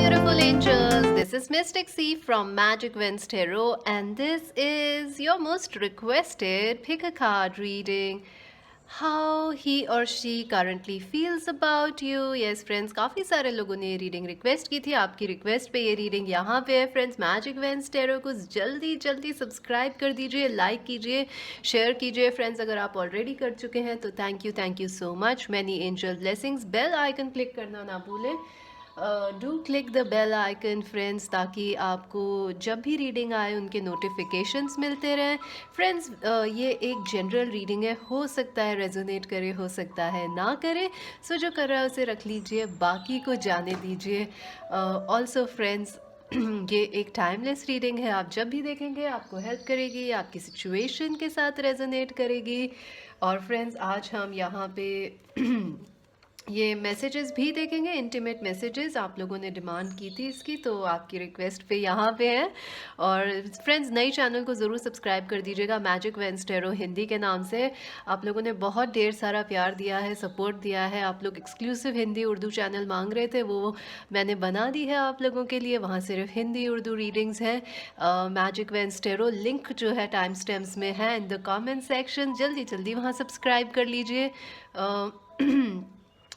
beautiful angels. This is Mystic C from Magic Winds Tarot, and this is your most requested pick a card reading. How he or she currently feels about you. Yes friends, काफ़ी सारे लोगों ने ये reading request की थी. आपकी request पे ये रीडिंग यहाँ पे है फ्रेंड्स. मैजिक वेंस टेरो को जल्दी जल्दी सब्सक्राइब कर दीजिए, लाइक कीजिए, शेयर कीजिए फ्रेंड्स. अगर आप ऑलरेडी कर चुके हैं तो thank you so much. Many angel blessings. Bell icon click करना ना भूलें. Do click the bell icon friends, ताकि आपको जब भी रीडिंग आए उनके नोटिफिकेशंस मिलते रहें फ्रेंड्स. ये एक जनरल रीडिंग है, हो सकता है रेजोनेट करे, हो सकता है ना करे. सो जो कर रहा है उसे रख लीजिए, बाकी को जाने दीजिए. ऑल्सो फ्रेंड्स, ये एक टाइमलेस रीडिंग है. आप जब भी देखेंगे आपको हेल्प करेगी, आपकी सिचुएशन के साथ रेजोनेट करेगी. और फ्रेंड्स, आज हम यहाँ पे ये मैसेजेस भी देखेंगे, इंटीमेट मैसेजेस. आप लोगों ने डिमांड की थी इसकी, तो आपकी रिक्वेस्ट पे यहाँ पे है. और फ्रेंड्स, नई चैनल को ज़रूर सब्सक्राइब कर दीजिएगा, मैजिक वेंस टेरो हिंदी के नाम से. आप लोगों ने बहुत ढेर सारा प्यार दिया है, सपोर्ट दिया है. आप लोग एक्सक्लूसिव हिंदी उर्दू चैनल मांग रहे थे, वो मैंने बना दी है आप लोगों के लिए. वहाँ सिर्फ हिंदी उर्दू रीडिंग्स हैं. मैजिक वेंस टेरो लिंक जो है टाइम स्टैम्प्स में है इन द कमेंट सेक्शन. जल्दी जल्दी वहाँ सब्सक्राइब कर लीजिए.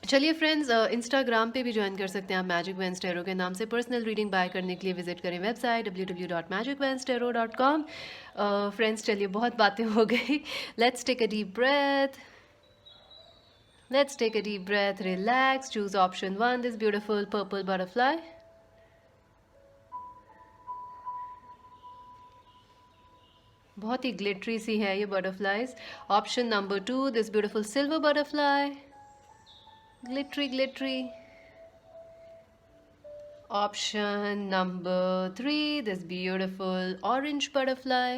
चलिए फ्रेंड्स, इंस्टाग्राम पे भी ज्वाइन कर सकते हैं आप मैजिक वेंस टेरो के नाम से. पर्सनल रीडिंग बाय करने के लिए विजिट करें वेबसाइट www.magicvenstarot.com. फ्रेंड्स, चलिए बहुत बातें हो गई. Let's take a deep breath. Let's take a deep breath, relax, choose option 1, this beautiful purple butterfly. बहुत ही ग्लिटरी सी है ये butterflies. Option number 2, this beautiful silver butterfly. Glittery. Option number 3, this beautiful orange butterfly.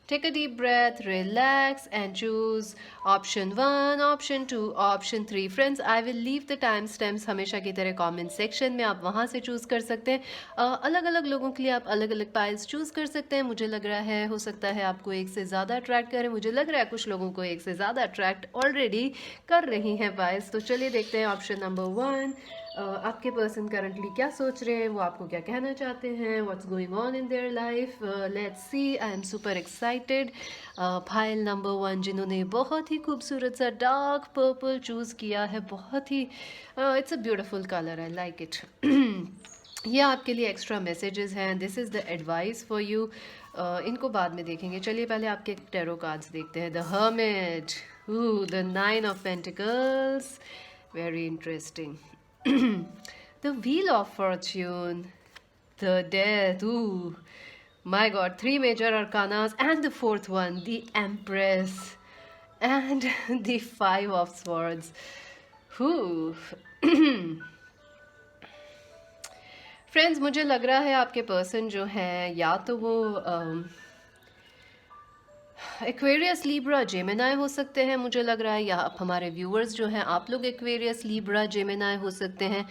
Take a deep breath, relax and choose option 1, option 2, option 3. Friends, I will leave the timestamps हमेशा की तरह comment section में. आप वहाँ से choose कर सकते हैं. अलग अलग लोगों के लिए आप अलग अलग piles choose कर सकते हैं. मुझे लग रहा है, हो सकता है आपको एक से ज़्यादा अट्रैक्ट करें. मुझे लग रहा है कुछ लोगों को एक से ज़्यादा अट्रैक्ट ऑलरेडी कर रही हैं piles. तो चलिए देखते हैं ऑप्शन नंबर 1. आपके पर्सन करंटली क्या सोच रहे हैं, वो आपको क्या कहना चाहते हैं, what's going on in their life. Let's see. I am super excited. File number 1 जिन्होंने बहुत ही खूबसूरत सा डार्क पर्पल चूज़ किया है, बहुत ही it's a beautiful colour, I like it. ये आपके लिए एक्स्ट्रा मैसेजेस हैं. This is the advice for you. इनको बाद में देखेंगे. चलिए पहले आपके टैरो कार्ड्स देखते हैं. The hermit, the 9 of pentacles, very interesting. The Wheel of Fortune, the Death, ooh, my God, 3 major arcanas, and the 4th one, the Empress, and the 5 of Swords. Friends, मुझे लग रहा है आपके person जो है, या तो वो एक्वेरियस, लीब्रा, जेमिनाई हो सकते हैं मुझे लग रहा है, या आप हमारे व्यूअर्स जो हैं आप लोग एक्वेरियस, लीब्रा, जेमिनाई हो सकते हैं.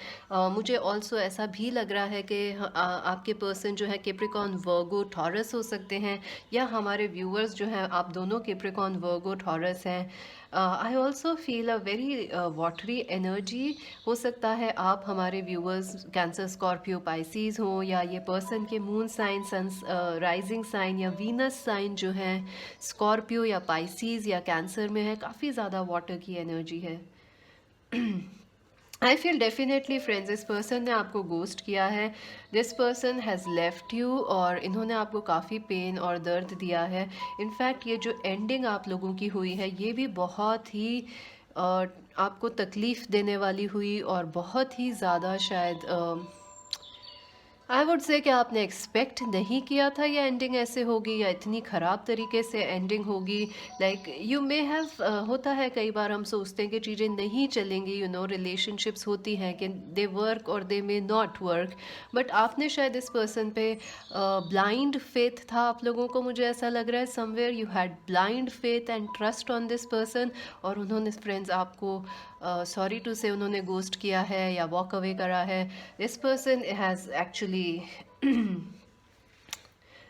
मुझे ऑल्सो ऐसा भी लग रहा है कि आपके पर्सन जो है कैप्रिकॉर्न, वर्गो, टॉरस हो सकते हैं, या हमारे व्यूअर्स जो हैं आप दोनों कैप्रिकॉर्न, वर्गो, टॉरस हैं. आई also feel a very watery energy. हो सकता है आप हमारे व्यूअर्स कैंसर, स्कॉर्पियो, पाइसीज हों, या ये पर्सन के moon sign, sun rising sign या वीनस साइन जो है स्कॉर्पियो या पाइसीज या कैंसर में है. काफ़ी ज़्यादा वाटर की एनर्जी है. आई फील डेफिनेटली फ्रेंड्स, इस पर्सन ने आपको गोस्ट किया है. This person has left you, और इन्होंने आपको काफ़ी पेन और दर्द दिया है. इनफैक्ट ये जो एंडिंग आप लोगों की हुई है, ये भी बहुत ही आपको तकलीफ़ देने वाली हुई, और बहुत ही ज़्यादा शायद आई वुड से कि आपने एक्सपेक्ट नहीं किया था ये एंडिंग ऐसे होगी, या इतनी ख़राब तरीके से एंडिंग होगी. लाइक यू मे हैव, होता है कई बार हम सोचते हैं कि चीज़ें नहीं चलेंगी. यू नो, रिलेशनशिप्स होती हैं कि दे वर्क और दे मे नॉट वर्क. बट आपने शायद इस पर्सन पे ब्लाइंड फेथ था आप लोगों को. मुझे ऐसा लग रहा है somewhere you had blind faith and trust on this person, और उन्होंने फ्रेंड्स आपको सॉरी टू से उन्होंने गोस्ट किया है या वॉक अवे करा है. This person has actually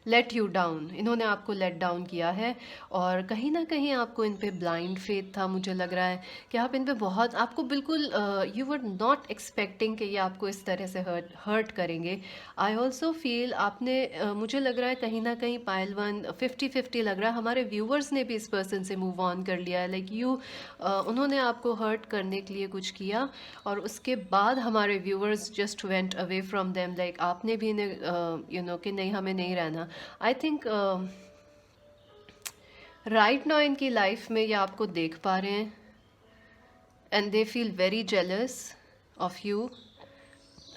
let you down, इन्होंने आपको लेट डाउन किया है। और कहीं ना कहीं आपको इन पे ब्लाइंड फेथ था, मुझे लग रहा है कि आप इन पे बहुत, आपको बिल्कुल यू वर नॉट एक्सपेक्टिंग कि ये आपको इस तरह से हर्ट करेंगे। आई ऑल्सो फील आपने मुझे लग रहा है कहीं ना कहीं पायल वन 50-50 लग रहा है, हमारे व्यूवर्स ने भी इस पर्सन से मूव ऑन कर लिया है। लाइक यू उन्होंने आपको हर्ट करने के लिए कुछ किया और उसके बाद हमारे viewers just went away from them. Like आपने भी इन्हें यू नो कि नहीं हमें नहीं रहना। आई थिंक राइट नाउ इनकी लाइफ में ये आपको देख पा रहे हैं and they feel very jealous of you.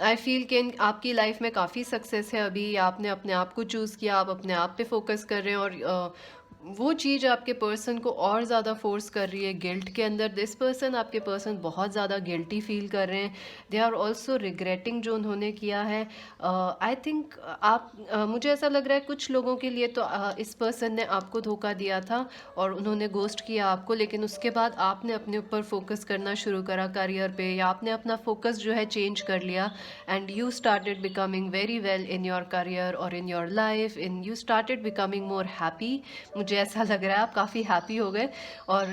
I feel कि आपकी लाइफ में काफ़ी सक्सेस है अभी, आपने अपने आप को चूज़ किया, आप अपने आप पे फोकस कर रहे हैं और वो चीज़ आपके पर्सन को और ज़्यादा फोर्स कर रही है गिल्ट के अंदर। दिस पर्सन, आपके पर्सन बहुत ज़्यादा गिल्टी फील कर रहे हैं। दे आर ऑल्सो रिग्रेटिंग जो उन्होंने किया है। आई थिंक आप मुझे ऐसा लग रहा है कुछ लोगों के लिए तो इस पर्सन ने आपको धोखा दिया था और उन्होंने गोस्ट किया आपको, लेकिन उसके बाद आपने अपने ऊपर फोकस करना शुरू करा करियर पे, या आपने अपना फोकस जो है चेंज कर लिया and you started becoming very well in your career और in your life, in you started becoming more happy. मुझे ऐसा लग रहा है आप काफ़ी हैप्पी हो गए। और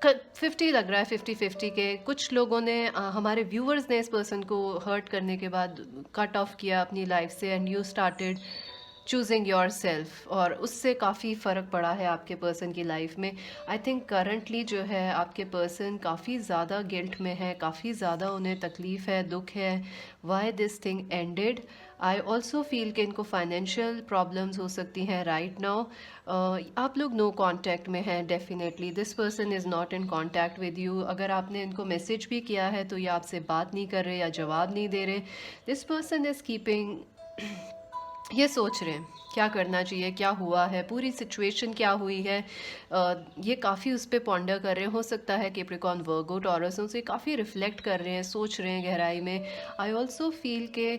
50 लग रहा है, 50-50 के कुछ लोगों ने हमारे व्यूअर्स ने इस पर्सन को हर्ट करने के बाद कट ऑफ किया अपनी लाइफ से and you started choosing your self, और उससे काफ़ी फ़र्क पड़ा है आपके पर्सन की लाइफ में। आई थिंक करंटली जो है आपके पर्सन काफ़ी ज़्यादा गिल्ट में है, काफ़ी ज़्यादा उन्हें तकलीफ़ है, दुख है why this thing ended. I also feel कि इनको फाइनेंशियल प्रॉब्लम्स हो सकती हैं राइट नाउ। आप लोग नो कॉन्टैक्ट में हैं definitely, this person is not in contact with you. अगर आपने इनको मैसेज भी किया है तो ये आपसे बात नहीं कर रहे या जवाब नहीं दे रहे। दिस पर्सन इज़ कीपिंग ये सोच रहे हैं क्या करना चाहिए, क्या हुआ है, पूरी सिचुएशन क्या हुई है। ये काफ़ी उस पर पॉन्डर कर रहे हैं। हो सकता है कैप्रिकॉर्न वर्गो टॉरस उनसे काफ़ी रिफ्लेक्ट कर रहे हैं, सोच रहे हैं गहराई में। आई ऑल्सो फील के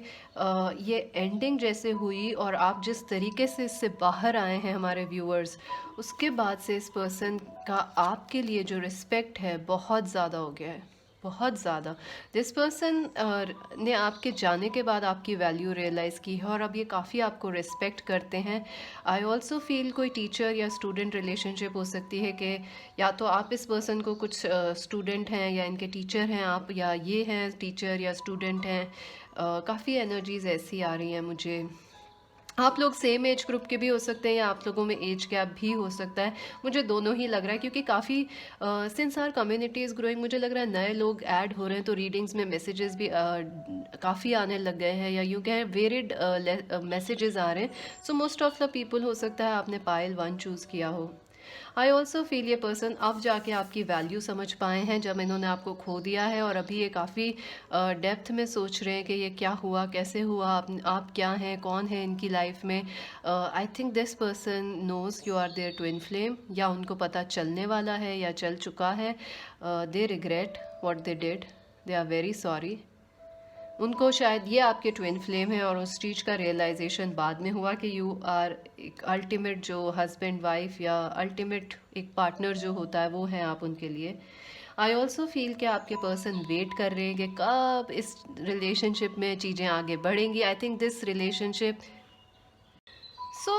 ये एंडिंग जैसे हुई और आप जिस तरीके से इससे बाहर आए हैं हमारे व्यूअर्स, उसके बाद से इस पर्सन का आपके लिए जो रिस्पेक्ट है बहुत ज़्यादा हो गया है, बहुत ज़्यादा। दिस पर्सन ने आपके जाने के बाद आपकी वैल्यू रियलाइज़ की है और अब ये काफ़ी आपको रिस्पेक्ट करते हैं। आई ऑल्सो फील कोई टीचर या स्टूडेंट रिलेशनशिप हो सकती है कि या तो आप इस पर्सन को कुछ स्टूडेंट हैं या इनके टीचर हैं आप, या ये हैं टीचर या स्टूडेंट हैं। काफ़ी एनर्जीज ऐसी आ रही हैं मुझे। आप लोग सेम एज ग्रुप के भी हो सकते हैं या आप लोगों में एज गैप भी हो सकता है। मुझे दोनों ही लग रहा है क्योंकि काफ़ी since our community is growing, मुझे लग रहा है नए लोग ऐड हो रहे हैं तो रीडिंग्स में मैसेजेस भी काफ़ी आने लग गए हैं, या यूँ कहें वेरिड मैसेजेस आ रहे हैं। So most of the people हो सकता है आपने पायल वन चूज़ किया हो। आई ऑल्सो फील ये पर्सन अब जाके आपकी वैल्यू समझ पाए हैं जब इन्होंने आपको खो दिया है, और अभी ये काफ़ी डेप्थ में सोच रहे हैं कि ये क्या हुआ, कैसे हुआ, आप क्या हैं, कौन है इनकी लाइफ में। I think this person knows you are their twin flame, या उनको पता चलने वाला है या चल चुका है। They regret what they did, they are very sorry. उनको शायद ये आपके ट्विन फ्लेम है और उस चीज़ का रियलाइजेशन बाद में हुआ कि यू आर एक अल्टीमेट जो हस्बैंड वाइफ या अल्टीमेट एक पार्टनर जो होता है वो है आप उनके लिए। आई ऑल्सो फील कि आपके पर्सन वेट कर रहे हैं कि कब इस रिलेशनशिप में चीज़ें आगे बढ़ेंगी। आई think this relationship so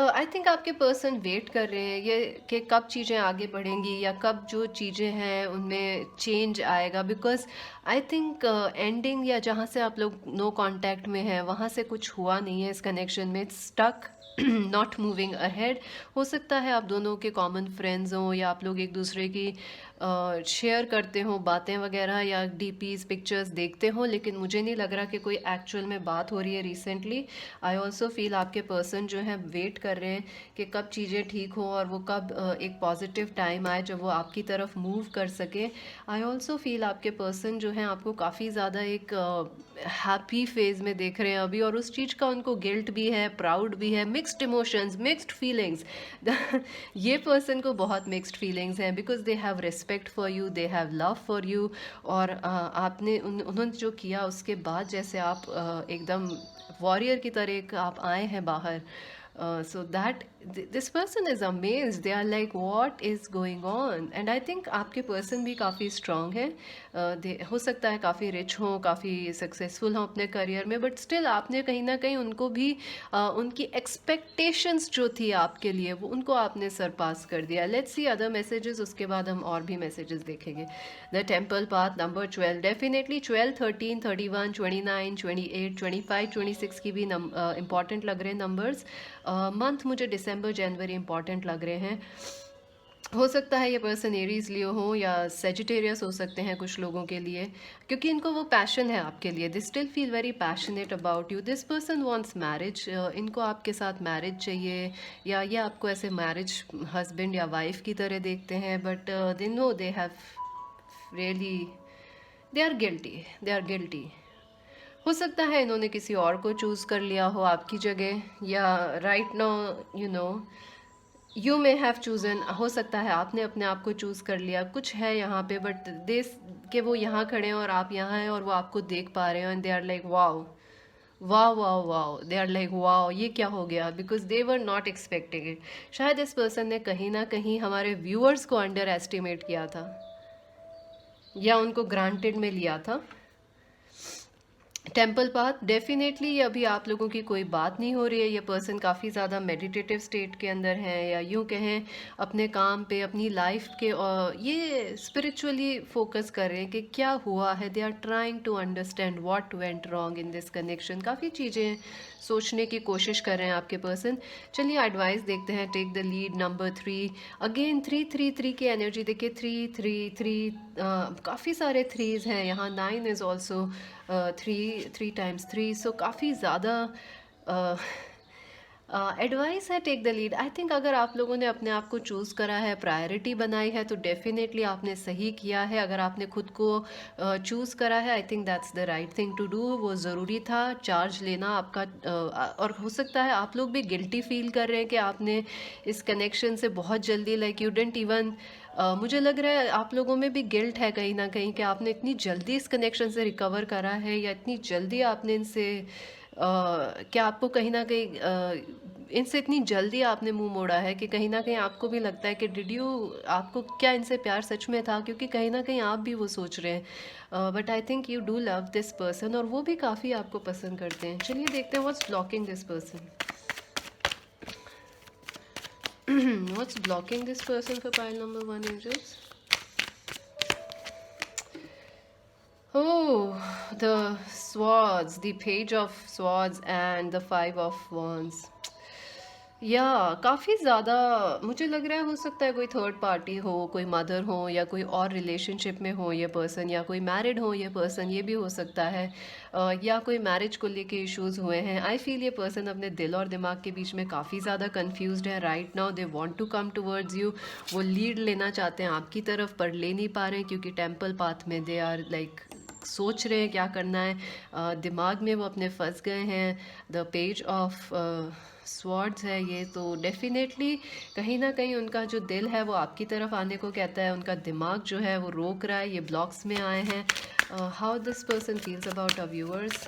I think आपके पर्सन वेट कर रहे हैं ये कि कब चीज़ें आगे बढ़ेंगी या कब जो चीज़ें हैं उनमें चेंज आएगा। बिकॉज आई थिंक एंडिंग या जहाँ से आप लोग नो कांटेक्ट में हैं वहाँ से कुछ हुआ नहीं है इस कनेक्शन में, स्टक नॉट मूविंग अहेड। हो सकता है आप दोनों के कॉमन फ्रेंड्स हों या आप लोग एक दूसरे की शेयर करते हो बातें वगैरह या डीपीज पिक्चर्स देखते हो, लेकिन मुझे नहीं लग रहा कि कोई एक्चुअल में बात हो रही है रिसेंटली। आई ऑल्सो फील आपके पर्सन जो है वेट कर रहे हैं कि कब चीज़ें ठीक हो और वो कब एक पॉजिटिव टाइम आए जब वो आपकी तरफ मूव कर सके। आई ऑल्सो फील आपके पर्सन जो है आपको काफ़ी ज़्यादा एक हैप्पी फेज में देख रहे हैं अभी, और उस चीज़ का उनको गिल्ट भी है, प्राउड भी है, मिक्स्ड इमोशंस, मिक्स्ड फीलिंग्स। ये पर्सन को बहुत मिक्स्ड फीलिंग्स हैं because they have respect for you, they have love for you. और आपने उन्होंने जो किया उसके बाद जैसे आप एकदम वॉरियर की तरह आप आए हैं बाहर, So that this person is amazed. They are like, what is going on? And I think आपके person भी काफ़ी strong है. हो सकता है काफ़ी rich हो, काफ़ी successful हो अपने career में, but still आपने कहीं ना कहीं उनको भी उनकी expectations जो थी आपके लिए वो उनको आपने surpass कर दिया. Let's see other messages. उसके बाद हम और भी messages देखेंगे. The temple path number 12, definitely 12, 13, 31, 29, 28, 25, 26 की भी important लग रहे हैं numbers. मंथ मुझे दिसंबर जनवरी इंपॉर्टेंट लग रहे हैं. हो सकता है ये पर्सन एरीज लियो हो या सेजिटेरियस हो सकते हैं कुछ लोगों के लिए, क्योंकि इनको वो पैशन है आपके लिए. They still feel very passionate about you. This person wants marriage. इनको आपके साथ मैरिज चाहिए, या ये आपको ऐसे मैरिज हस्बैंड या वाइफ की तरह देखते हैं. But they know they have really, they are guilty, they are guilty. हो सकता है इन्होंने किसी और को चूज़ कर लिया हो आपकी जगह, या right now you know you may have chosen. हो सकता है आपने अपने आप को चूज़ कर लिया. कुछ है यहाँ पे, बट देश के वो यहाँ खड़े हैं और आप यहाँ हैं और वो आपको देख पा रहे हैं. And they are like wow wow wow wow. They are like wow, ये क्या हो गया, because they were not expecting it. शायद इस पर्सन ने कहीं ना कहीं हमारे व्यूअर्स को अंडर एस्टिमेट किया था या उनको ग्रांटेड में लिया था. टेम्पल पाथ, डेफिनेटली अभी आप लोगों की कोई बात नहीं हो रही है. ये पर्सन काफ़ी ज़्यादा मेडिटेटिव स्टेट के अंदर है, या यूँ कहें अपने काम पे, अपनी लाइफ के, और ये स्पिरिचुअली फोकस कर रहे हैं कि क्या हुआ है. They are trying to understand what went wrong in this connection. काफ़ी चीज़ें सोचने की कोशिश कर रहे हैं आपके पर्सन. चलिए एडवाइस देखते हैं. Take the lead number 3. Again 3 की एनर्जी देखिए. 3 काफ़ी सारे थ्रीज हैं यहाँ. 9 इज़ ऑल्सो 3 times 3. सो काफ़ी ज़्यादा एडवाइस है. Take the lead. I think अगर आप लोगों ने अपने आप को चूज़ करा है, प्रायोरिटी बनाई है, तो डेफिनेटली आपने सही किया है. अगर आपने खुद को चूज़ करा है, I think that's the right thing to do. वो ज़रूरी था चार्ज लेना आपका. और हो सकता है आप लोग भी गिल्टी फील कर रहे हैं कि आपने इस कनेक्शन से बहुत जल्दी, लाइक यू डेंट इवन, मुझे लग रहा है आप लोगों में भी गिल्ट है कहीं ना कहीं कि आपने इतनी जल्दी इस कनेक्शन से रिकवर करा है, या इतनी जल्दी आपने इनसे क्या आपको कहीं ना कहीं इनसे इतनी जल्दी आपने मुंह मोड़ा है कि कहीं ना कहीं आपको भी लगता है कि डिड यू, आपको क्या इनसे प्यार सच में था, क्योंकि कहीं ना कहीं आप भी वो सोच रहे हैं. But I think you do love this person, और वो भी काफ़ी आपको पसंद करते हैं. चलिए देखते हैं what's blocking this person. What's blocking this person for pile number 1, angels? Oh, the swords, the page of swords and the 5 of wands. या काफ़ी ज़्यादा मुझे लग रहा है, हो सकता है कोई थर्ड पार्टी हो, कोई मदर हो, या कोई और रिलेशनशिप में हो ये पर्सन, या कोई मैरिड हो ये पर्सन, ये भी हो सकता है. या कोई मैरिज को लेके इश्यूज हुए हैं. आई फील ये पर्सन अपने दिल और दिमाग के बीच में काफ़ी ज़्यादा कंफ्यूज्ड है right now. They want to come towards you. वो लीड लेना चाहते हैं आपकी तरफ, पर ले नहीं पा रहे हैं, क्योंकि टेम्पल पाथ में दे आर लाइक सोच रहे हैं क्या करना है. दिमाग में वो अपने फंस गए हैं. द पेज ऑफ स्वॉर्ड्स है ये, तो डेफिनेटली कहीं ना कहीं उनका जो दिल है वो आपकी तरफ आने को कहता है. उनका दिमाग जो है वो रोक रहा है. ये ब्लॉक्स में आए हैं. How this person feels about our viewers.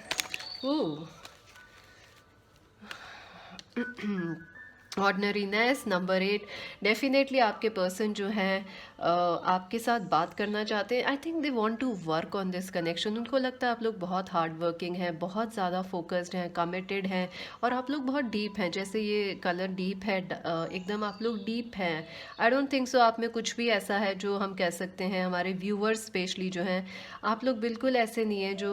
Ordinariness number 8. Definitely आपके पर्सन जो है आपके साथ बात करना चाहते हैं. I think they want to work on this connection. उनको लगता है आप लोग बहुत हार्ड वर्किंग हैं, बहुत ज़्यादा फोकस्ड हैं, कमिटेड हैं, और आप लोग बहुत डीप हैं. जैसे ये कलर डीप है, एकदम आप लोग डीप हैं. आई डोंट थिंक सो आप में कुछ भी ऐसा है जो हम कह सकते हैं, हमारे व्यूअर्स स्पेशली जो हैं, आप लोग बिल्कुल ऐसे नहीं हैं जो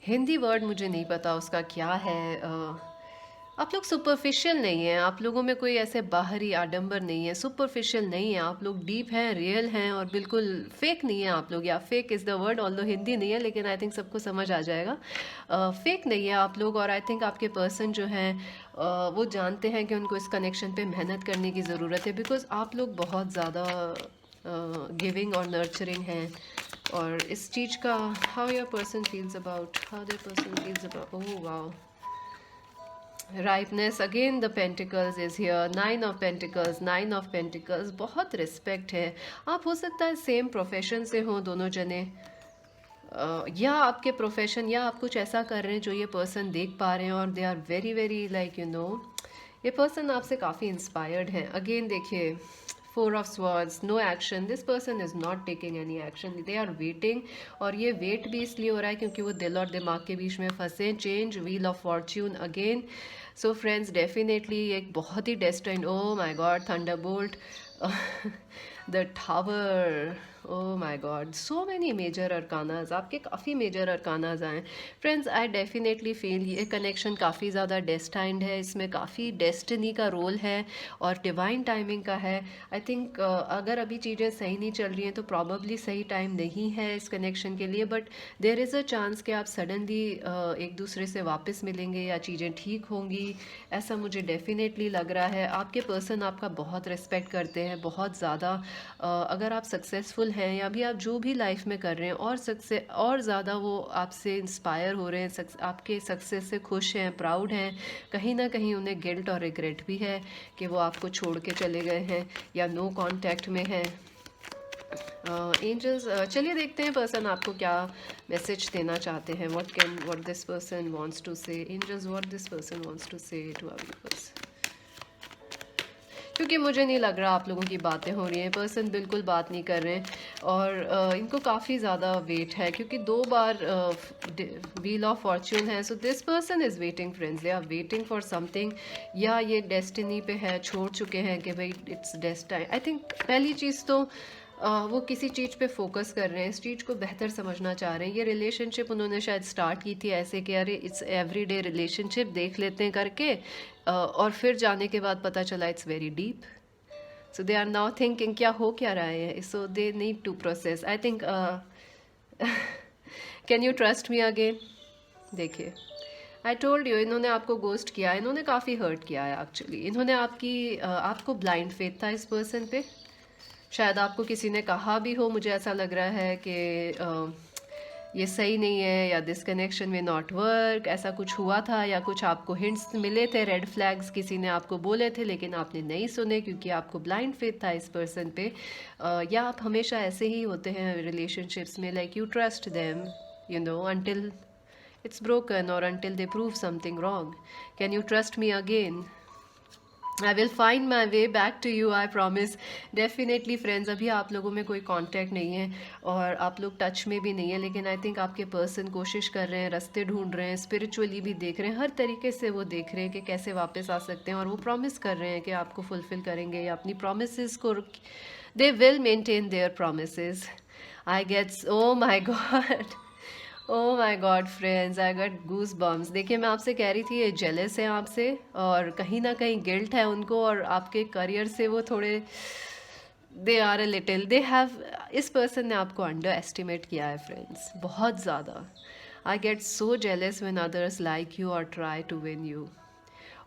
हिंदी वर्ड मुझे नहीं पता उसका क्या है. आप लोग सुपरफिशियल नहीं हैं. आप लोगों में कोई ऐसे बाहरी आडंबर नहीं है, सुपरफिशियल नहीं है. आप लोग डीप हैं, रियल हैं, और बिल्कुल फेक नहीं है आप लोग. या fake is the word, although Hindi नहीं है, लेकिन आई थिंक सबको समझ आ जाएगा. फेक नहीं है आप लोग. और आई थिंक आपके पर्सन जो हैं वो जानते हैं कि उनको इस कनेक्शन पे मेहनत करने की ज़रूरत है, बिकॉज आप लोग बहुत ज़्यादा गिविंग और नर्चरिंग हैं. और इस चीज़ का how your person feels about, how their person feels about, oh wow. Ripeness, again the pentacles is here. 9 of pentacles, 9 of pentacles. बहुत रिस्पेक्ट है. आप हो सकता है सेम प्रोफेशन से हों दोनों जने. या आपके प्रोफेशन, या आप कुछ ऐसा कर रहे हैं जो ये पर्सन देख पा रहे हैं और they are very very like you know, ये पर्सन आपसे काफ़ी इंस्पायर्ड हैं। अगेन देखिए, 4 of Swords, no action, this person is not taking any action, they are waiting. और ये वेट भी इसलिए हो रहा है क्योंकि वो दिल और दिमाग के बीच में फंसे। Change, wheel of fortune again. So friends, definitely एक बहुत ही destined, oh my god, thunderbolt, the tower, oh my God, so many major arcanas, आपके काफ़ी मेजर अरकानाज आए। फ्रेंड्स, आई डेफिनेटली फील ये कनेक्शन काफ़ी ज़्यादा डेस्टाइंड है, इसमें काफ़ी डेस्टिनी का रोल है और डिवाइन टाइमिंग का है। आई थिंक अगर अभी चीज़ें सही नहीं चल रही हैं तो प्रॉबली सही टाइम नहीं है इस कनेक्शन के लिए, but there is a chance कि आप सडनली एक दूसरे से वापस मिलेंगे या चीज़ें ठीक होंगी, ऐसा मुझे डेफिनेटली लग रहा है। आपके पर्सन आपका बहुत रिस्पेक्ट करते हैं, बहुत ज़्यादा। अगर आप सक्सेसफुल हैं या भी आप जो भी लाइफ में कर रहे हैं और ज़्यादा वो आपसे इंस्पायर हो रहे हैं, आपके सक्सेस से खुश हैं, प्राउड हैं। कहीं ना कहीं उन्हें गिल्ट और रिग्रेट भी है कि वो आपको छोड़ के चले गए हैं या नो कांटेक्ट में हैं। एंजल्स, चलिए देखते हैं पर्सन आपको क्या मैसेज देना चाहते हैं। What this person wants to say. Angels, what this person wants to say to our viewers, क्योंकि मुझे नहीं लग रहा आप लोगों की बातें हो रही हैं। पर्सन बिल्कुल बात नहीं कर रहे हैं और इनको काफ़ी ज़्यादा वेट है क्योंकि 2 बार व्हील ऑफ फॉर्च्यून है। So this person is waiting friends, they are waiting for something, या ये डेस्टिनी पे है, छोड़ चुके हैं कि भाई इट्स डेस्टाइन। आई थिंक पहली चीज़ तो वो किसी चीज़ पे फोकस कर रहे हैं, इस चीज़ को बेहतर समझना चाह रहे हैं। ये रिलेशनशिप उन्होंने शायद स्टार्ट की थी ऐसे कि अरे इट्स एवरीडे रिलेशनशिप, देख लेते हैं करके, और फिर जाने के बाद पता चला it's very deep. So they are now thinking क्या हो क्या रहा है, so they need to process. I think can you trust me again. देखिए, आई टोल्ड यू, इन्होंने आपको गोस्ट किया, इन्होंने काफ़ी हर्ट किया है एक्चुअली। इन्होंने आपको ब्लाइंड फेथ था इस पर्सन पे। शायद आपको किसी ने कहा भी हो, मुझे ऐसा लग रहा है कि ये सही नहीं है या दिस कनेक्शन में नॉट वर्क, ऐसा कुछ हुआ था, या कुछ आपको हिंट्स मिले थे, रेड फ्लैग्स किसी ने आपको बोले थे लेकिन आपने नहीं सुने क्योंकि आपको ब्लाइंड फेथ था इस पर्सन पे। या आप हमेशा ऐसे ही होते हैं रिलेशनशिप्स में, like you trust them you know until it's broken or until they prove something wrong. Can you trust me again? I will find my way back to you, I promise. Definitely friends, अभी आप लोगों में कोई contact नहीं है और आप लोग टच में भी नहीं है, लेकिन आई थिंक आपके पर्सन कोशिश कर रहे हैं, रास्ते ढूंढ रहे हैं, स्पिरिचुअली भी देख रहे हैं, हर तरीके से वो देख रहे हैं कि कैसे वापस आ सकते हैं, और वो प्रॉमिस कर रहे हैं कि आपको फुलफिल करेंगे या अपनी प्रोमिस को, they will maintain their promise. I gets, oh my God, oh my God friends, I got goose bumps. देखिए, मैं आपसे कह रही थी ये जेलस है आपसे और कहीं ना कहीं गिल्ट है उनको, और आपके करियर से वो थोड़े, they are a little, they have, इस पर्सन ने आपको अंडर एस्टिमेट किया है फ्रेंड्स, बहुत ज़्यादा। I get so jealous when others like you और ट्राई टू विन यू।